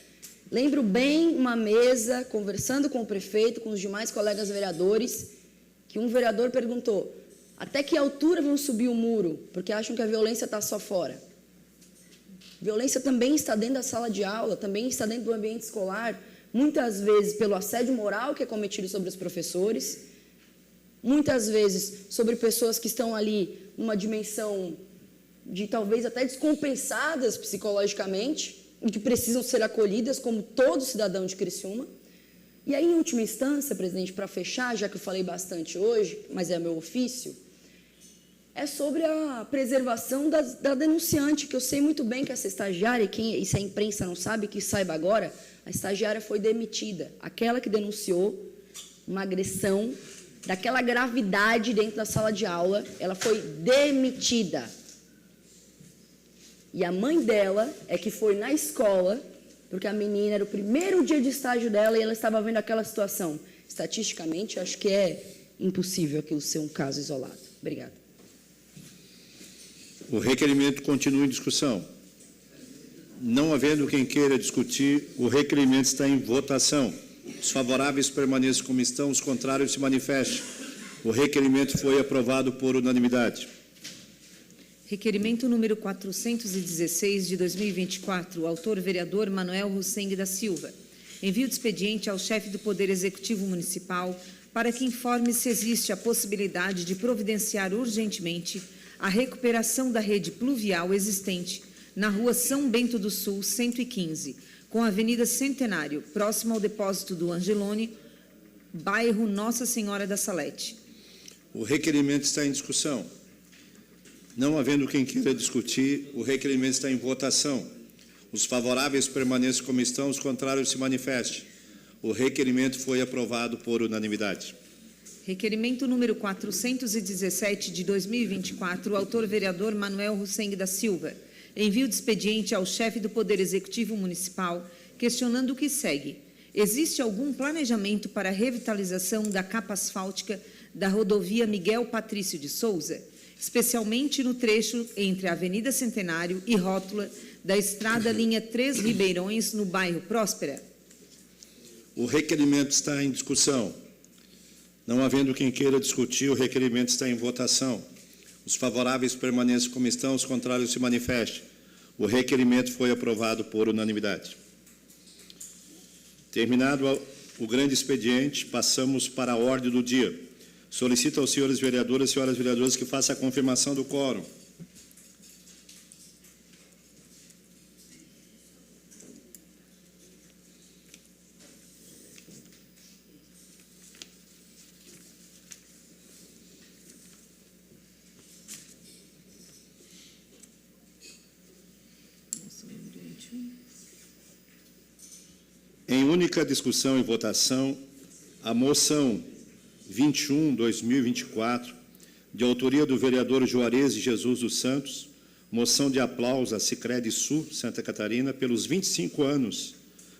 Speaker 10: Lembro bem uma mesa, conversando com o prefeito, com os demais colegas vereadores, que um vereador perguntou: até que altura vão subir o muro? Porque acham que a violência está só fora. Violência também está dentro da sala de aula, também está dentro do ambiente escolar, muitas vezes pelo assédio moral que é cometido sobre os professores, muitas vezes sobre pessoas que estão ali numa dimensão de talvez até descompensadas psicologicamente, e que precisam ser acolhidas como todo cidadão de Criciúma. E aí, em última instância, presidente, para fechar, já que eu falei bastante hoje, mas é meu ofício, é sobre a preservação da denunciante, que eu sei muito bem que essa estagiária, e se a imprensa não sabe, que saiba agora, a estagiária foi demitida. Aquela que denunciou uma agressão daquela gravidade dentro da sala de aula, ela foi demitida. E a mãe dela é que foi na escola, porque a menina era o primeiro dia de estágio dela e ela estava vendo aquela situação. Estatisticamente, acho que é impossível aquilo ser um caso isolado. Obrigada.
Speaker 1: O requerimento continua em discussão. Não havendo quem queira discutir, o requerimento está em votação. Os favoráveis permaneçam como estão, os contrários se manifestem. O requerimento foi aprovado por unanimidade.
Speaker 2: Requerimento número 416 de 2024, autor vereador Manuel Rosseng da Silva. Envio de expediente ao chefe do Poder Executivo Municipal para que informe se existe a possibilidade de providenciar urgentemente a recuperação da rede pluvial existente na rua São Bento do Sul, 115, com a Avenida Centenário, próximo ao depósito do Angelone, bairro Nossa Senhora da Salete.
Speaker 1: O requerimento está em discussão. Não havendo quem queira discutir, o requerimento está em votação. Os favoráveis permaneçam como estão, os contrários se manifestem. O requerimento foi aprovado por unanimidade.
Speaker 2: Requerimento número 417 de 2024, autor vereador Manuel Rosseng da Silva. Envio de expediente ao chefe do Poder Executivo Municipal, questionando o que segue. Existe algum planejamento para a revitalização da capa asfáltica da rodovia Miguel Patrício de Souza, especialmente no trecho entre a Avenida Centenário e rótula da estrada linha 3 Ribeirões, no bairro Próspera?
Speaker 1: O requerimento está em discussão. Não havendo quem queira discutir, o requerimento está em votação. Os favoráveis permaneçam como estão, os contrários se manifestem. O requerimento foi aprovado por unanimidade. Terminado o grande expediente, passamos para a ordem do dia. Solicito aos senhores vereadores e senhoras vereadoras que façam a confirmação do quórum. única discussão e votação a moção 21/2024, de autoria do vereador Juarez de Jesus dos Santos, moção de aplauso à Sicredi Sul, Santa Catarina, pelos 25 anos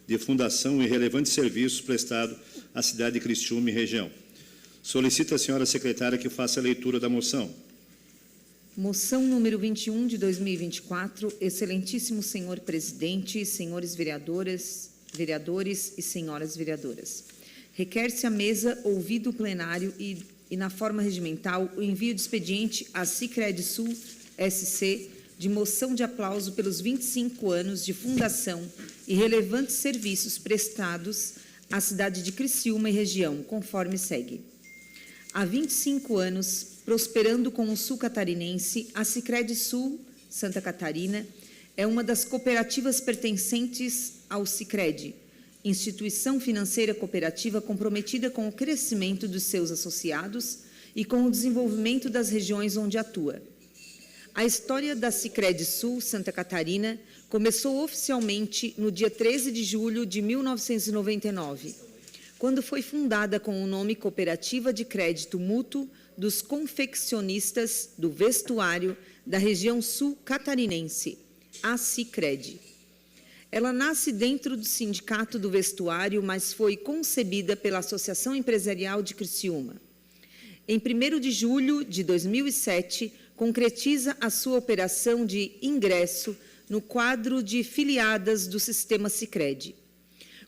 Speaker 1: de fundação e relevantes serviços prestados à cidade de Criciúma e região. Solicito à senhora secretária que faça a leitura da moção.
Speaker 2: Moção número 21 de 2024, excelentíssimo senhor presidente, senhores vereadores e senhoras vereadoras. Requer-se à mesa, ouvido o plenário e na forma regimental, o envio de expediente à Sicredi Sul SC de moção de aplauso pelos 25 anos de fundação e relevantes serviços prestados à cidade de Criciúma e região, conforme segue. Há 25 anos, prosperando com o sul catarinense, a Sicredi Sul Santa Catarina é uma das cooperativas pertencentes ao Sicredi, instituição financeira cooperativa comprometida com o crescimento dos seus associados e com o desenvolvimento das regiões onde atua. A história da Sicredi Sul Santa Catarina começou oficialmente no dia 13 de julho de 1999, quando foi fundada com o nome Cooperativa de Crédito Mútuo dos Confeccionistas do Vestuário da região sul catarinense, a Sicredi. Ela nasce dentro do Sindicato do Vestuário, mas foi concebida pela Associação Empresarial de Criciúma. Em 1º de julho de 2007, concretiza a sua operação de ingresso no quadro de filiadas do sistema Sicredi,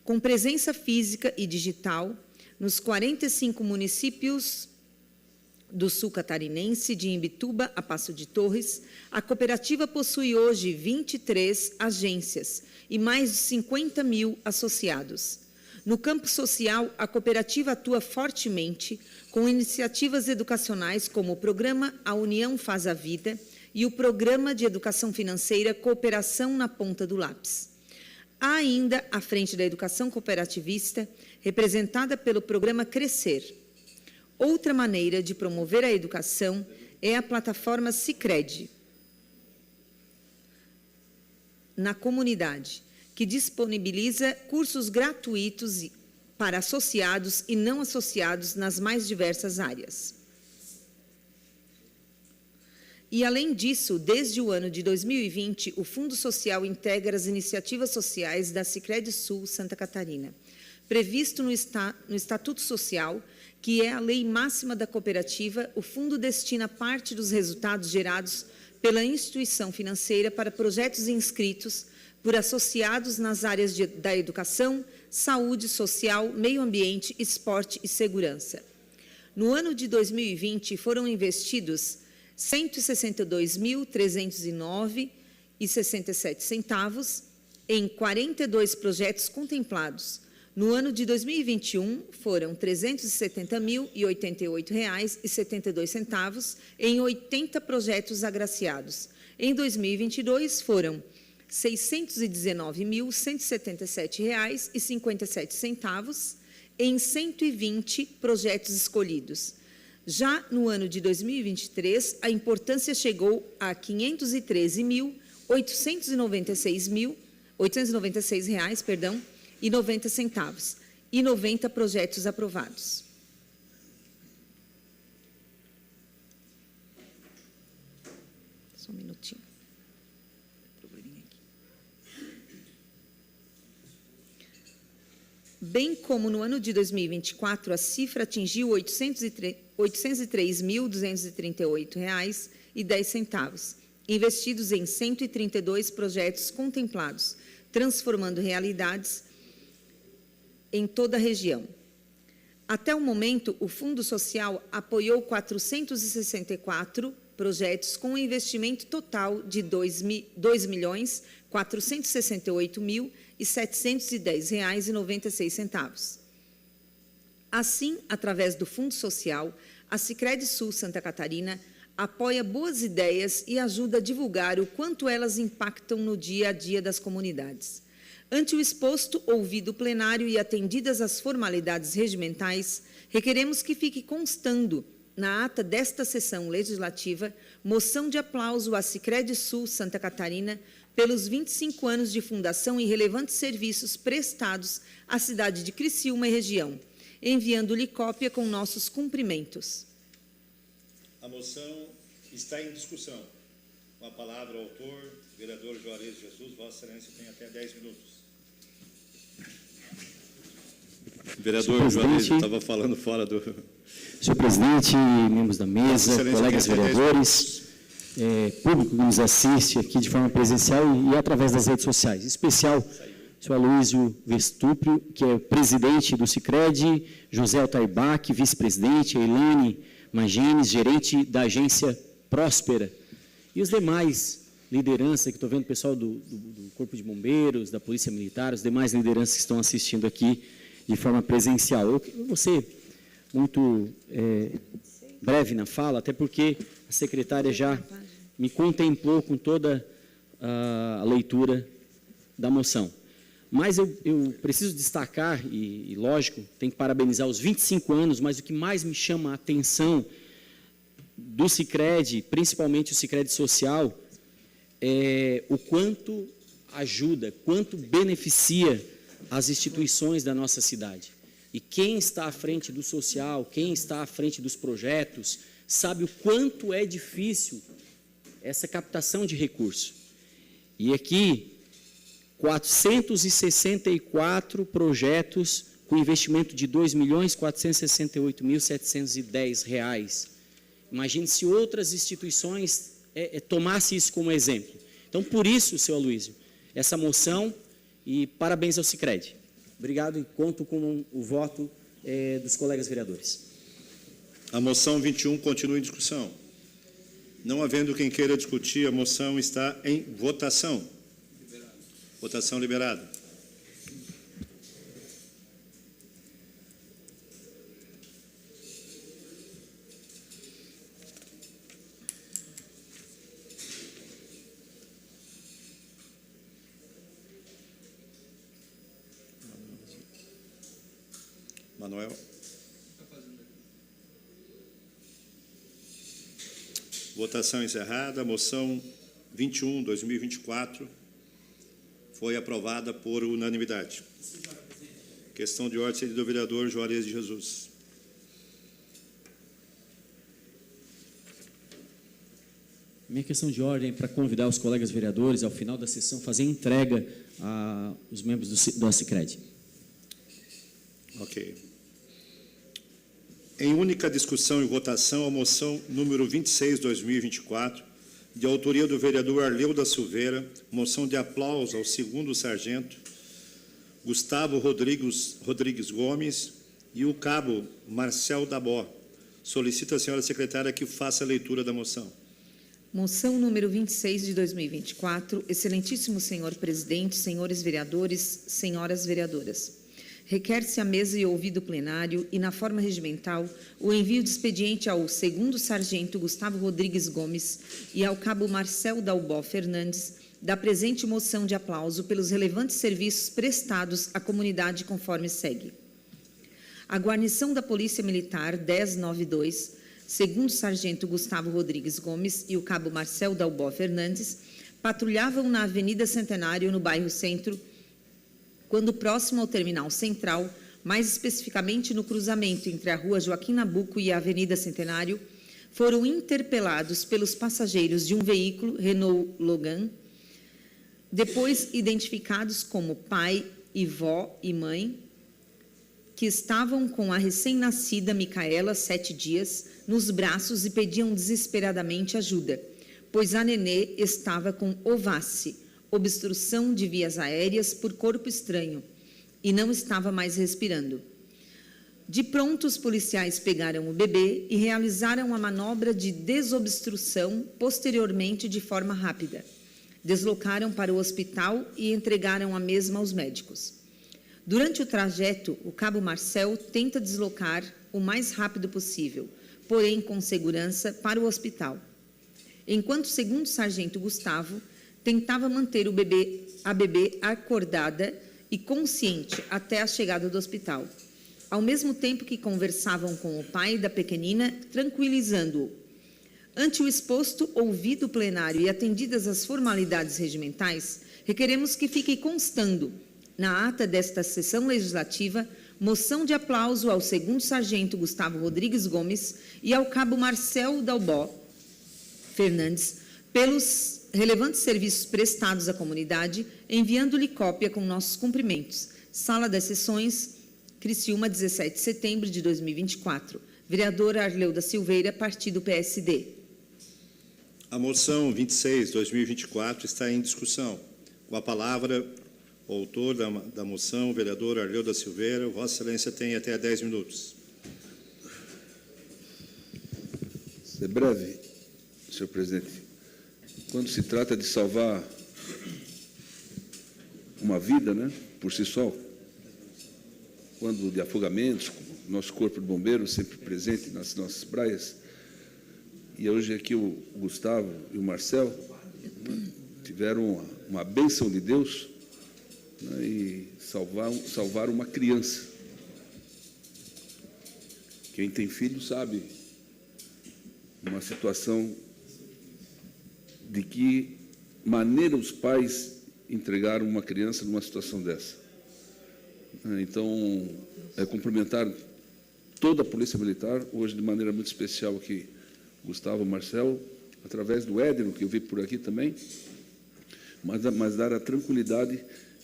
Speaker 2: com presença física e digital nos 45 municípios do sul catarinense, de Imbituba a Passo de Torres. A cooperativa possui hoje 23 agências e mais de 50 mil associados. No campo social, a cooperativa atua fortemente com iniciativas educacionais como o programa A União Faz a Vida e o programa de educação financeira Cooperação na Ponta do Lápis. Há ainda a frente da educação cooperativista, representada pelo programa Crescer. Outra maneira de promover a educação é a plataforma Sicredi na comunidade, que disponibiliza cursos gratuitos para associados e não associados nas mais diversas áreas. E, além disso, desde o ano de 2020, o Fundo Social integra as iniciativas sociais da Sicredi Sul Santa Catarina, previsto no Estatuto Social, que é a lei máxima da cooperativa. O fundo destina parte dos resultados gerados pela instituição financeira para projetos inscritos por associados nas áreas da educação, saúde social, meio ambiente, esporte e segurança. No ano de 2020, foram investidos R$ 162.309,67 em 42 projetos contemplados. No ano de 2021, foram R$ 370.088,72 em 80 projetos agraciados. Em 2022, foram R$ 619.177,57 em 120 projetos escolhidos. Já no ano de 2023, a importância chegou a R$ 513.896,90 e 90 projetos aprovados. Só um minutinho. Bem como no ano de 2024, a cifra atingiu R$ 803.238,10, investidos em 132 projetos contemplados, transformando realidades em toda a região. Até o momento, o Fundo Social apoiou 464 projetos com um investimento total de R$ 2.468.710,96. Assim, através do Fundo Social, a Sicredi Sul Santa Catarina apoia boas ideias e ajuda a divulgar o quanto elas impactam no dia a dia das comunidades. Ante o exposto, ouvido o plenário e atendidas as formalidades regimentais, requeremos que fique constando na ata desta sessão legislativa moção de aplauso à Sicredi Sul Santa Catarina pelos 25 anos de fundação e relevantes serviços prestados à cidade de Criciúma e região, enviando-lhe cópia com nossos cumprimentos.
Speaker 1: A moção está em discussão. Com a palavra o autor, vereador Juarez Jesus. Vossa Excelência tem até 10 minutos. Vereador Juarez, eu estava falando fora do...
Speaker 3: Senhor presidente, membros da mesa, colegas vereadores, público que nos assiste aqui de forma presencial e através das redes sociais, em especial o senhor Aloysio Vestúpio, que é presidente do Sicredi, José Altair Bach, vice-presidente, Elaine Magines, gerente da agência Próspera, e os demais lideranças, que estou vendo o pessoal do Corpo de Bombeiros, da Polícia Militar, os demais lideranças que estão assistindo aqui de forma presencial. Eu vou ser muito breve na fala, até porque a secretária já me contemplou com toda a leitura da moção. Mas eu preciso destacar, e lógico, tem que parabenizar os 25 anos, mas o que mais me chama a atenção do Sicredi, principalmente o Sicredi Social, é o quanto ajuda, quanto beneficia as instituições da nossa cidade. E quem está à frente do social, quem está à frente dos projetos, sabe o quanto é difícil essa captação de recursos. E aqui, 464 projetos com investimento de R$ 2.468.710. Imagine se outras instituições tomassem isso como exemplo. Então, por isso, senhor Aloysio, essa moção, e parabéns ao Sicredi. Obrigado e conto com o voto dos colegas vereadores.
Speaker 1: A moção 21 continua em discussão. Não havendo quem queira discutir, a moção está em votação. Votação liberada. Manuel. Votação encerrada. A moção 21, 2024, foi aprovada por unanimidade. Questão de ordem do vereador Juarez de Jesus.
Speaker 3: Minha questão de ordem é para convidar os colegas vereadores, ao final da sessão, fazer entrega aos membros do Sicredi.
Speaker 1: Ok. Em única discussão e votação, a moção número 26, 2024, de autoria do vereador Arleu da Silveira, moção de aplauso ao segundo sargento Gustavo Rodrigues Gomes e o cabo Marcel Dabó. Solicito a senhora secretária que faça a leitura da moção.
Speaker 2: Moção número 26 de 2024, excelentíssimo senhor presidente, senhores vereadores, senhoras vereadoras. Requer-se à mesa e ouvido plenário e, na forma regimental, o envio de expediente ao segundo sargento Gustavo Rodrigues Gomes e ao cabo Marcel Dalbó Fernandes, da presente moção de aplauso pelos relevantes serviços prestados à comunidade conforme segue. A guarnição da Polícia Militar 1092, segundo sargento Gustavo Rodrigues Gomes e o cabo Marcel Dalbó Fernandes, patrulhavam na Avenida Centenário, no bairro Centro, quando próximo ao terminal central, mais especificamente no cruzamento entre a rua Joaquim Nabuco e a Avenida Centenário, foram interpelados pelos passageiros de um veículo Renault Logan, depois identificados como pai e vó e mãe, que estavam com a recém-nascida Micaela, 7 dias, nos braços e pediam desesperadamente ajuda, pois a nenê estava com ovace, obstrução de vias aéreas por corpo estranho, e não estava mais respirando. De pronto, os policiais pegaram o bebê e realizaram a manobra de desobstrução posteriormente de forma rápida. Deslocaram para o hospital e entregaram a mesma aos médicos. Durante o trajeto, o cabo Marcel tenta deslocar o mais rápido possível, porém com segurança, para o hospital. Enquanto o segundo sargento Gustavo tentava manter a bebê acordada e consciente até a chegada do hospital, ao mesmo tempo que conversavam com o pai da pequenina, tranquilizando-o. Ante o exposto, ouvido o plenário e atendidas as formalidades regimentais, requeremos que fique constando, na ata desta sessão legislativa, moção de aplauso ao 2º Sargento Gustavo Rodrigues Gomes e ao Cabo Marcel Dalbó Fernandes, pelos relevantes serviços prestados à comunidade, enviando-lhe cópia com nossos cumprimentos. Sala das Sessões, Criciúma, 17 de setembro de 2024. Vereador Arleuda Silveira, Partido PSD.
Speaker 1: A moção 26/2024 está em discussão. Com a palavra, o autor da moção, o vereador Arleuda Silveira. Vossa Excelência tem até 10 minutos.
Speaker 8: É breve, senhor presidente. Quando se trata de salvar uma vida, né, por si só, quando de afogamentos, nosso corpo de bombeiros sempre presente nas nossas praias, e hoje aqui o Gustavo e o Marcel, né, tiveram uma bênção de Deus, né, e salvar uma criança. Quem tem filho sabe uma situação de que maneira os pais entregaram uma criança numa situação dessa. Então, cumprimentar toda a Polícia Militar, hoje de maneira muito especial aqui, Gustavo, Marcelo, através do Édeno, que eu vi por aqui também, mas dar a tranquilidade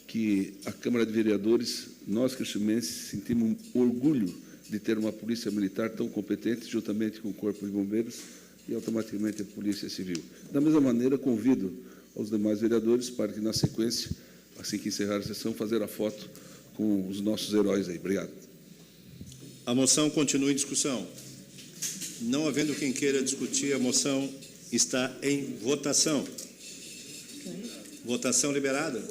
Speaker 8: que a Câmara de Vereadores, nós criciumenses, sentimos orgulho de ter uma Polícia Militar tão competente, juntamente com o Corpo de Bombeiros e automaticamente a Polícia Civil. Da mesma maneira, convido aos demais vereadores para que, na sequência, assim que encerrar a sessão, fazer a foto com os nossos heróis aí. Obrigado.
Speaker 1: A moção continua em discussão. Não havendo quem queira discutir, a moção está em votação. Votação liberada.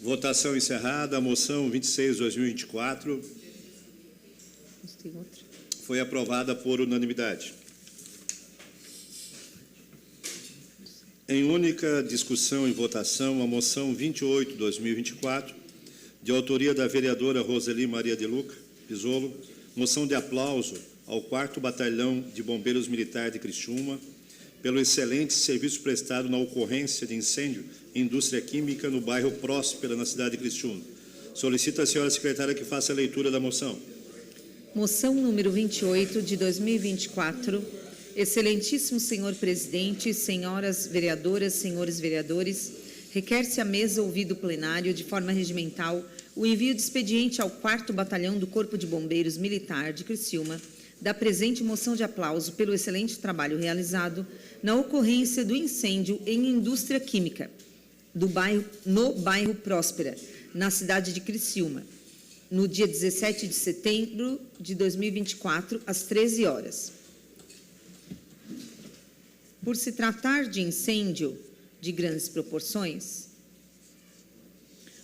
Speaker 1: Votação encerrada. A moção 26/2024 foi aprovada por unanimidade. Em única discussão e votação, a moção 28/2024, de autoria da vereadora Roseli Maria de Luca Pisolo, moção de aplauso ao 4º Batalhão de Bombeiros Militar de Criciúma, pelo excelente serviço prestado na ocorrência de incêndio em indústria química no bairro Próspera, na cidade de Criciúma. Solicito à senhora secretária que faça a leitura da moção.
Speaker 2: Moção número 28 de 2024. Excelentíssimo senhor presidente, senhoras vereadoras, senhores vereadores, requer-se à mesa ouvido plenário, de forma regimental, o envio de expediente ao 4º Batalhão do Corpo de Bombeiros Militar de Criciúma, da presente moção de aplauso pelo excelente trabalho realizado na ocorrência do incêndio em indústria química no bairro Próspera, na cidade de Criciúma, no dia 17 de setembro de 2024, às 13 horas. Por se tratar de incêndio de grandes proporções,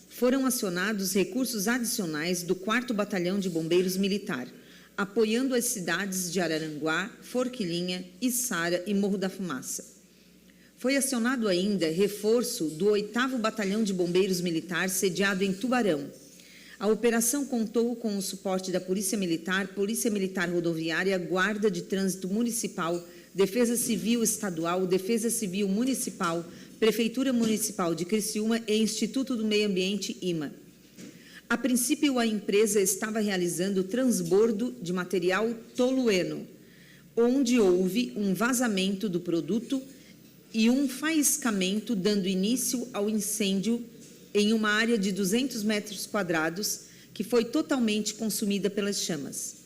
Speaker 2: foram acionados recursos adicionais do 4º Batalhão de Bombeiros Militar, apoiando as cidades de Araranguá, Forquilinha, Içara e Morro da Fumaça. Foi acionado ainda reforço do 8º Batalhão de Bombeiros Militar, sediado em Tubarão. A operação contou com o suporte da Polícia Militar Rodoviária, Guarda de Trânsito Municipal, Defesa Civil Estadual, Defesa Civil Municipal, Prefeitura Municipal de Criciúma e Instituto do Meio Ambiente, IMA. A princípio, a empresa estava realizando transbordo de material tolueno, onde houve um vazamento do produto e um faiscamento, dando início ao incêndio em uma área de 200 metros quadrados, que foi totalmente consumida pelas chamas.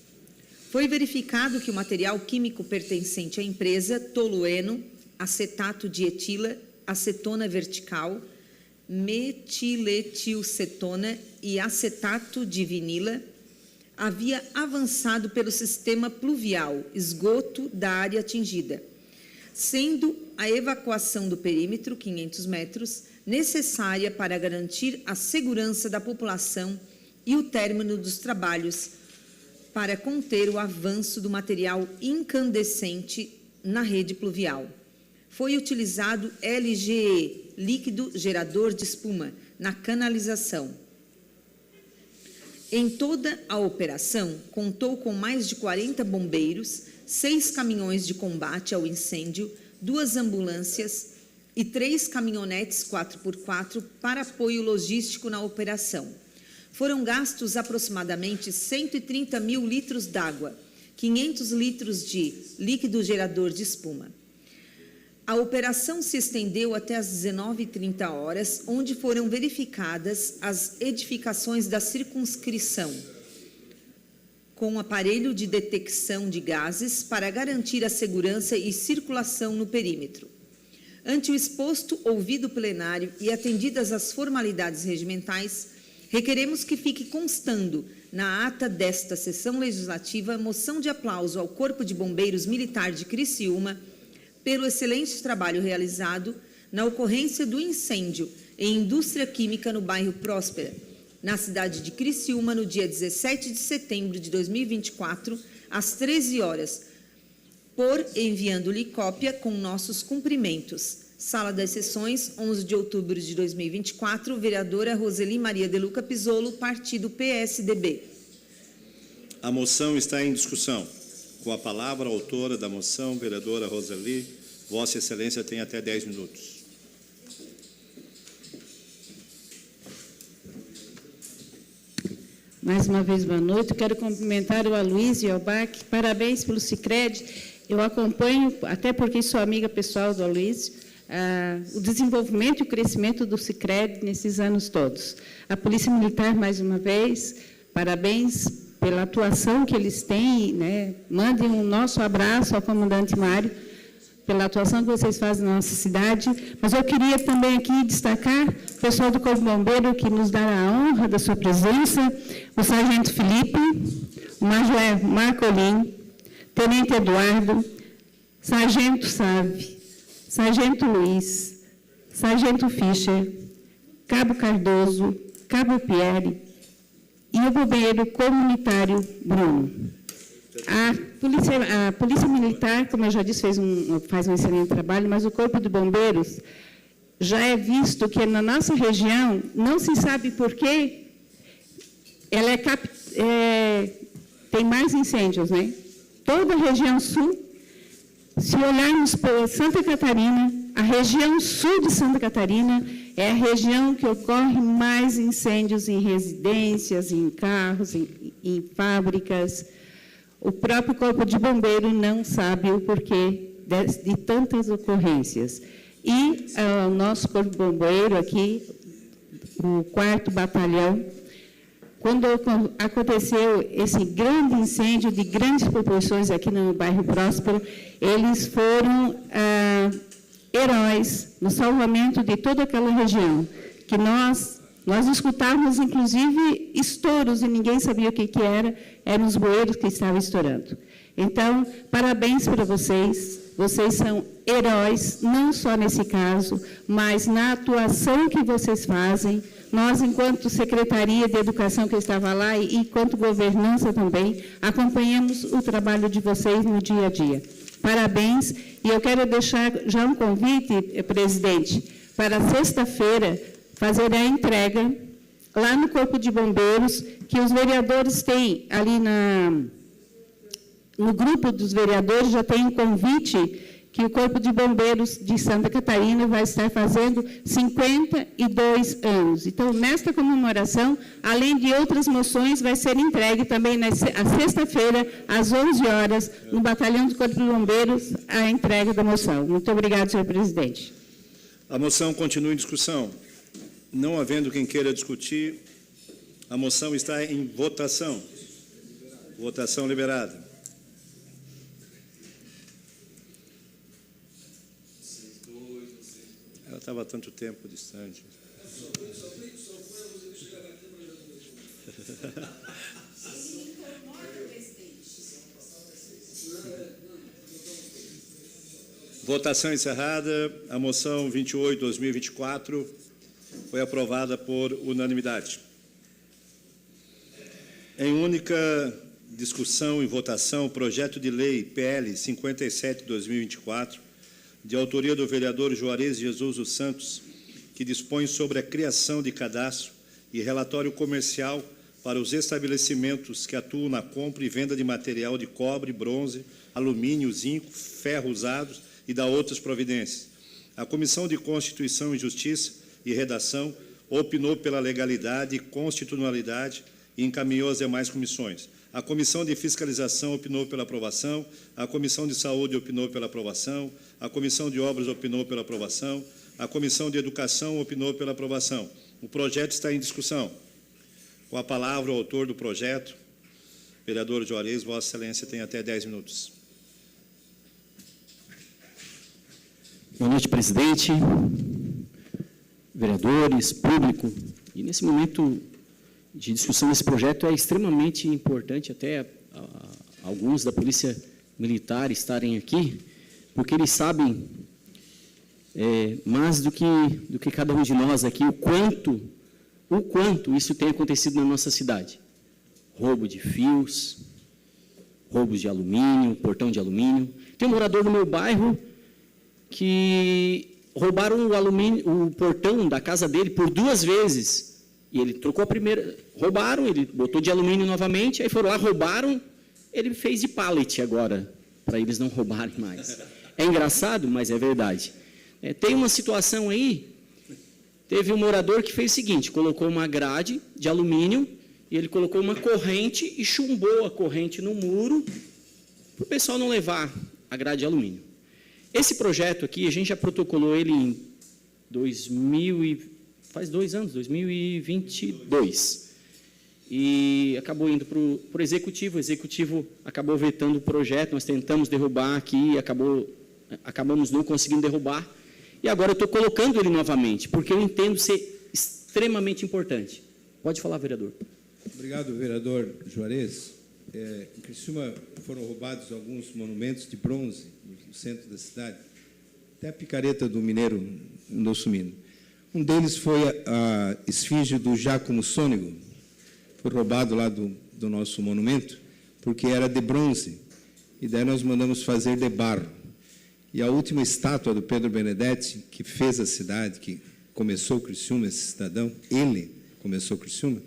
Speaker 2: Foi verificado que o material químico pertencente à empresa, tolueno, acetato de etila, acetona vertical, metiletilcetona e acetato de vinila, havia avançado pelo sistema pluvial, esgoto da área atingida, sendo a evacuação do perímetro, 500 metros, necessária para garantir a segurança da população e o término dos trabalhos para conter o avanço do material incandescente na rede pluvial. Foi utilizado LGE, líquido gerador de espuma, na canalização. Em toda a operação, contou com mais de 40 bombeiros, 6 caminhões de combate ao incêndio, 2 ambulâncias e 3 caminhonetes 4x4 para apoio logístico na operação. Foram gastos aproximadamente 130 mil litros d'água, 500 litros de líquido gerador de espuma. A operação se estendeu até às 19h30, onde foram verificadas as edificações da circunscrição, com aparelho de detecção de gases para garantir a segurança e circulação no perímetro. Ante o exposto, ouvido o plenário e atendidas as formalidades regimentais, requeremos que fique constando na ata desta sessão legislativa moção de aplauso ao Corpo de Bombeiros Militar de Criciúma pelo excelente trabalho realizado na ocorrência do incêndio em indústria química no bairro Próspera, na cidade de Criciúma, no dia 17 de setembro de 2024, às 13 horas, por enviando-lhe cópia com nossos cumprimentos. Sala das Sessões, 11 de outubro de 2024, vereadora Roseli Maria de Luca Pizzolo, partido PSDB.
Speaker 1: A moção está em discussão. Com a palavra, a autora da moção, vereadora Roseli. Vossa Excelência tem até 10 minutos.
Speaker 9: Mais uma vez, boa noite. Eu quero cumprimentar o Aloysio e o Bach. Parabéns pelo Sicredi. Eu acompanho, até porque sou amiga pessoal do Aloysio, o desenvolvimento e o crescimento do Sicredi nesses anos todos. A Polícia Militar, mais uma vez, parabéns pela atuação que eles têm, né? Mandem um nosso abraço ao comandante Mário, pela atuação que vocês fazem na nossa cidade. Mas eu queria também aqui destacar o pessoal do Corpo Bombeiro, que nos dá a honra da sua presença, o Sargento Felipe, o Major Marcolin, Tenente Eduardo, Sargento Save, Sargento Luiz, Sargento Fischer, Cabo Cardoso, Cabo Pierre e o bombeiro comunitário Bruno. A Polícia Militar, como eu já disse, faz um excelente trabalho, mas o Corpo de Bombeiros já é visto que na nossa região, não se sabe por quê, ela tem mais incêndios, né? Toda a região sul, se olharmos para Santa Catarina, a região sul de Santa Catarina é a região que ocorre mais incêndios em residências, em carros, em fábricas. O próprio Corpo de Bombeiro não sabe o porquê de tantas ocorrências. E o nosso Corpo de Bombeiro aqui, o 4º Batalhão, quando aconteceu esse grande incêndio de grandes proporções aqui no bairro Próspero, eles foram heróis no salvamento de toda aquela região, que nós escutávamos, inclusive, estouros, e ninguém sabia o que era, eram os bueiros que estavam estourando. Então, parabéns para vocês, vocês são heróis, não só nesse caso, mas na atuação que vocês fazem. Nós, enquanto Secretaria de Educação que estava lá e enquanto governança também, acompanhamos o trabalho de vocês no dia a dia. Parabéns, e eu quero deixar já um convite, presidente, para sexta-feira, fazer a entrega lá no Corpo de Bombeiros, que os vereadores têm ali no grupo dos vereadores, já tem um convite que o Corpo de Bombeiros de Santa Catarina vai estar fazendo 52 anos. Então, nesta comemoração, além de outras moções, vai ser entregue também na sexta-feira, às 11 horas, no Batalhão do Corpo de Bombeiros, a entrega da moção. Muito obrigado, senhor presidente.
Speaker 1: A moção continua em discussão. Não havendo quem queira discutir, a moção está em votação. Votação liberada. Ela estava há tanto tempo distante. Votação encerrada. A moção 28/2024 foi aprovada por unanimidade. Em única discussão e votação o projeto de lei PL 57/2024, de autoria do vereador Juarez Jesus dos Santos, que dispõe sobre a criação de cadastro e relatório comercial para os estabelecimentos que atuam na compra e venda de material de cobre, bronze, alumínio, zinco, ferro usados e da outras providências. A Comissão de Constituição e Justiça e Redação opinou pela legalidade e constitucionalidade e encaminhou as demais comissões. A Comissão de Fiscalização opinou pela aprovação, a Comissão de Saúde opinou pela aprovação, a Comissão de Obras opinou pela aprovação, a Comissão de Educação opinou pela aprovação. O projeto está em discussão. Com a palavra o autor do projeto, vereador Juarez, Vossa Excelência tem até 10 minutos.
Speaker 3: Boa noite, presidente, vereadores, público. E nesse momento de discussão desse projeto é extremamente importante até alguns da Polícia Militar estarem aqui, porque eles sabem mais do que cada um de nós aqui o quanto isso tem acontecido na nossa cidade. Roubo de fios, roubos de alumínio, portão de alumínio. Tem um morador do meu bairro que roubaram o portão da casa dele por 2 vezes. E ele trocou a primeira, roubaram, ele botou de alumínio novamente, aí foram lá, roubaram, ele fez de pallet agora, para eles não roubarem mais. É engraçado, mas é verdade. Tem uma situação aí, teve um morador que fez o seguinte, colocou uma grade de alumínio, e ele colocou uma corrente e chumbou a corrente no muro, para o pessoal não levar a grade de alumínio. Esse projeto aqui, a gente já protocolou ele em faz 2 anos, 2022. E acabou indo para o Executivo. O Executivo acabou vetando o projeto, nós tentamos derrubar aqui, acabamos não conseguindo derrubar. E agora eu estou colocando ele novamente, porque eu entendo ser extremamente importante. Pode falar, vereador.
Speaker 5: Obrigado, vereador Juarez. Em Criciúma foram roubados alguns monumentos de bronze no centro da cidade, até a picareta do mineiro andou sumindo. Um deles foi a esfinge do Giacomo Sônego, foi roubado lá do nosso monumento, porque era de bronze, e daí nós mandamos fazer de barro. E a última estátua do Pedro Benedetti, que fez a cidade, que começou Criciúma, esse cidadão, ele começou Criciúma,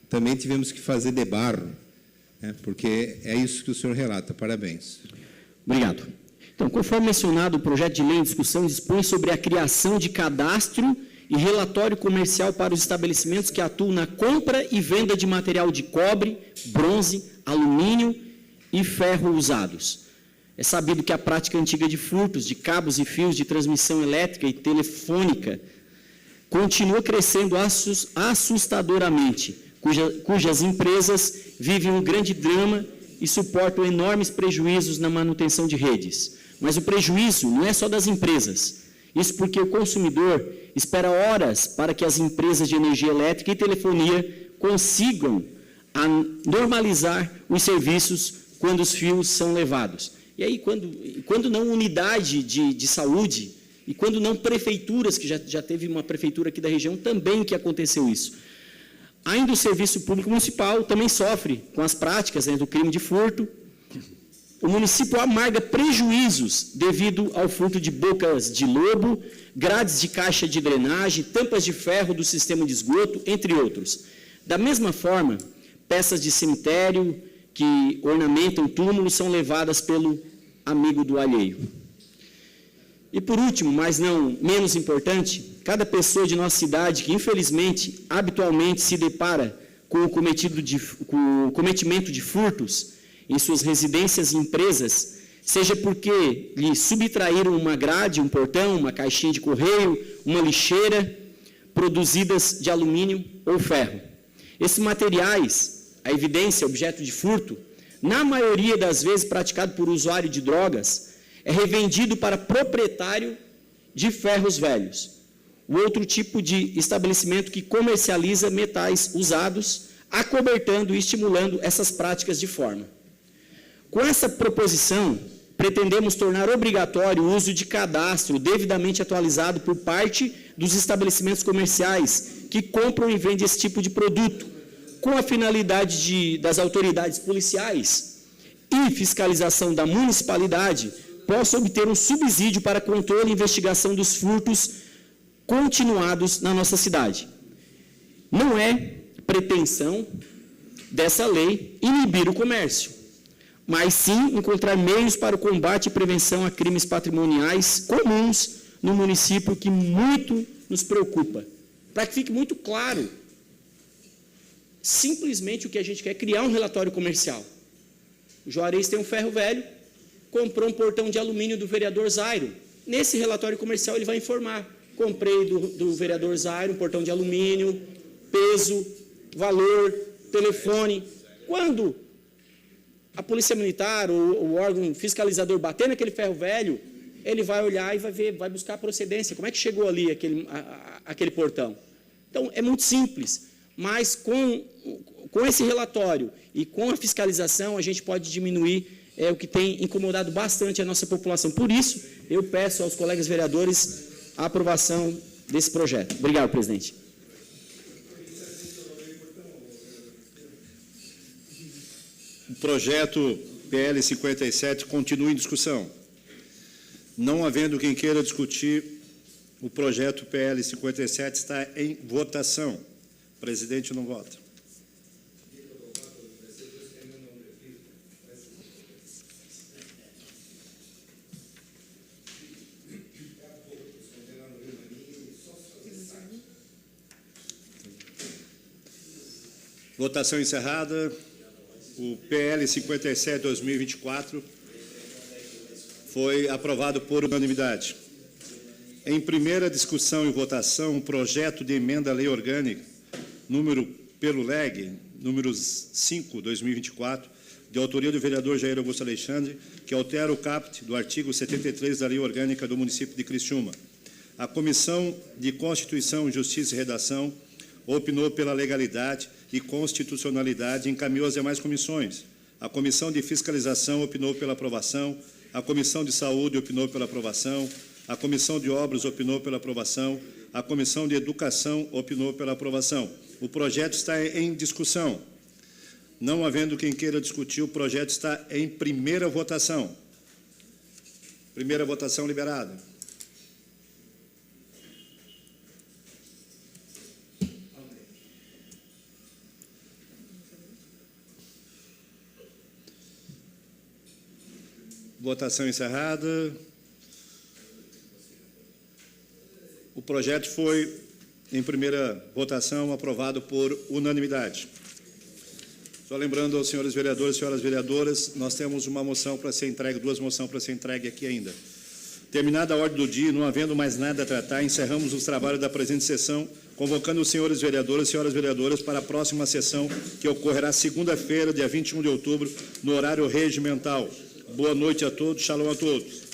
Speaker 5: também tivemos que fazer de barro, porque é isso que o senhor relata. Parabéns.
Speaker 3: Obrigado. Então, conforme mencionado, o projeto de lei em discussão dispõe sobre a criação de cadastro e relatório comercial para os estabelecimentos que atuam na compra e venda de material de cobre, bronze, alumínio e ferro usados. É sabido que a prática antiga de furtos de cabos e fios de transmissão elétrica e telefônica continua crescendo assustadoramente, cujas empresas vivem um grande drama e suportam enormes prejuízos na manutenção de redes. Mas o prejuízo não é só das empresas. Isso porque o consumidor espera horas para que as empresas de energia elétrica e telefonia consigam normalizar os serviços quando os fios são levados. E aí, quando não unidade de saúde, e quando não prefeituras, que já teve uma prefeitura aqui da região também que aconteceu isso. Ainda o Serviço Público Municipal também sofre com as práticas do crime de furto. O município amarga prejuízos devido ao furto de bocas de lobo, grades de caixa de drenagem, tampas de ferro do sistema de esgoto, entre outros. Da mesma forma, peças de cemitério que ornamentam túmulos são levadas pelo amigo do alheio. E por último, mas não menos importante, cada pessoa de nossa cidade que, infelizmente, habitualmente se depara com o cometimento de furtos em suas residências e empresas, seja porque lhe subtraíram uma grade, um portão, uma caixinha de correio, uma lixeira, produzidas de alumínio ou ferro. Esses materiais, a evidência, objeto de furto, na maioria das vezes praticado por usuário de drogas, é revendido para proprietário de ferros velhos. O outro tipo de estabelecimento que comercializa metais usados, acobertando e estimulando essas práticas de forma. Com essa proposição, pretendemos tornar obrigatório o uso de cadastro devidamente atualizado por parte dos estabelecimentos comerciais que compram e vendem esse tipo de produto, com a finalidade das autoridades policiais e fiscalização da municipalidade possa obter um subsídio para controle e investigação dos furtos continuados na nossa cidade. Não é pretensão dessa lei inibir o comércio, mas sim encontrar meios para o combate e prevenção a crimes patrimoniais comuns no município, que muito nos preocupa. Para que fique muito claro, simplesmente o que a gente quer é criar um relatório comercial. O Juarez tem um ferro velho, comprou um portão de alumínio do vereador Zairo. Nesse relatório comercial ele vai informar: comprei do vereador Zairo um portão de alumínio, peso, valor, telefone. Quando a polícia militar ou o órgão fiscalizador bater naquele ferro velho, ele vai olhar e vai buscar a procedência. Como é que chegou ali aquele portão? Então, é muito simples, mas com esse relatório e com a fiscalização, a gente pode diminuir o que tem incomodado bastante a nossa população. Por isso, eu peço aos colegas vereadores a aprovação desse projeto. Obrigado, presidente.
Speaker 1: O projeto PL 57 continua em discussão. Não havendo quem queira discutir, o projeto PL 57 está em votação. O presidente não vota. Votação encerrada. O PL 57/2024 foi aprovado por unanimidade. Em primeira discussão e votação, o projeto de emenda à Lei Orgânica, pelo LEG, número 5/2024, de autoria do vereador Jair Augusto Alexandre, que altera o caput do artigo 73 da Lei Orgânica do município de Criciúma. A Comissão de Constituição, Justiça e Redação opinou pela legalidade e constitucionalidade e encaminhou as demais comissões. A Comissão de Fiscalização opinou pela aprovação, a Comissão de Saúde opinou pela aprovação, a Comissão de Obras opinou pela aprovação, a Comissão de Educação opinou pela aprovação. O projeto está em discussão. Não havendo quem queira discutir, o projeto está em primeira votação. Primeira votação liberada. Votação encerrada. O projeto foi, em primeira votação, aprovado por unanimidade. Só lembrando aos senhores vereadores e senhoras vereadoras, nós temos uma moção para ser entregue, duas moções para ser entregue aqui ainda. Terminada a ordem do dia, não havendo mais nada a tratar, encerramos os trabalhos da presente sessão, convocando os senhores vereadores e senhoras vereadoras para a próxima sessão, que ocorrerá segunda-feira, dia 21 de outubro, no horário regimental. Boa noite a todos, shalom a todos.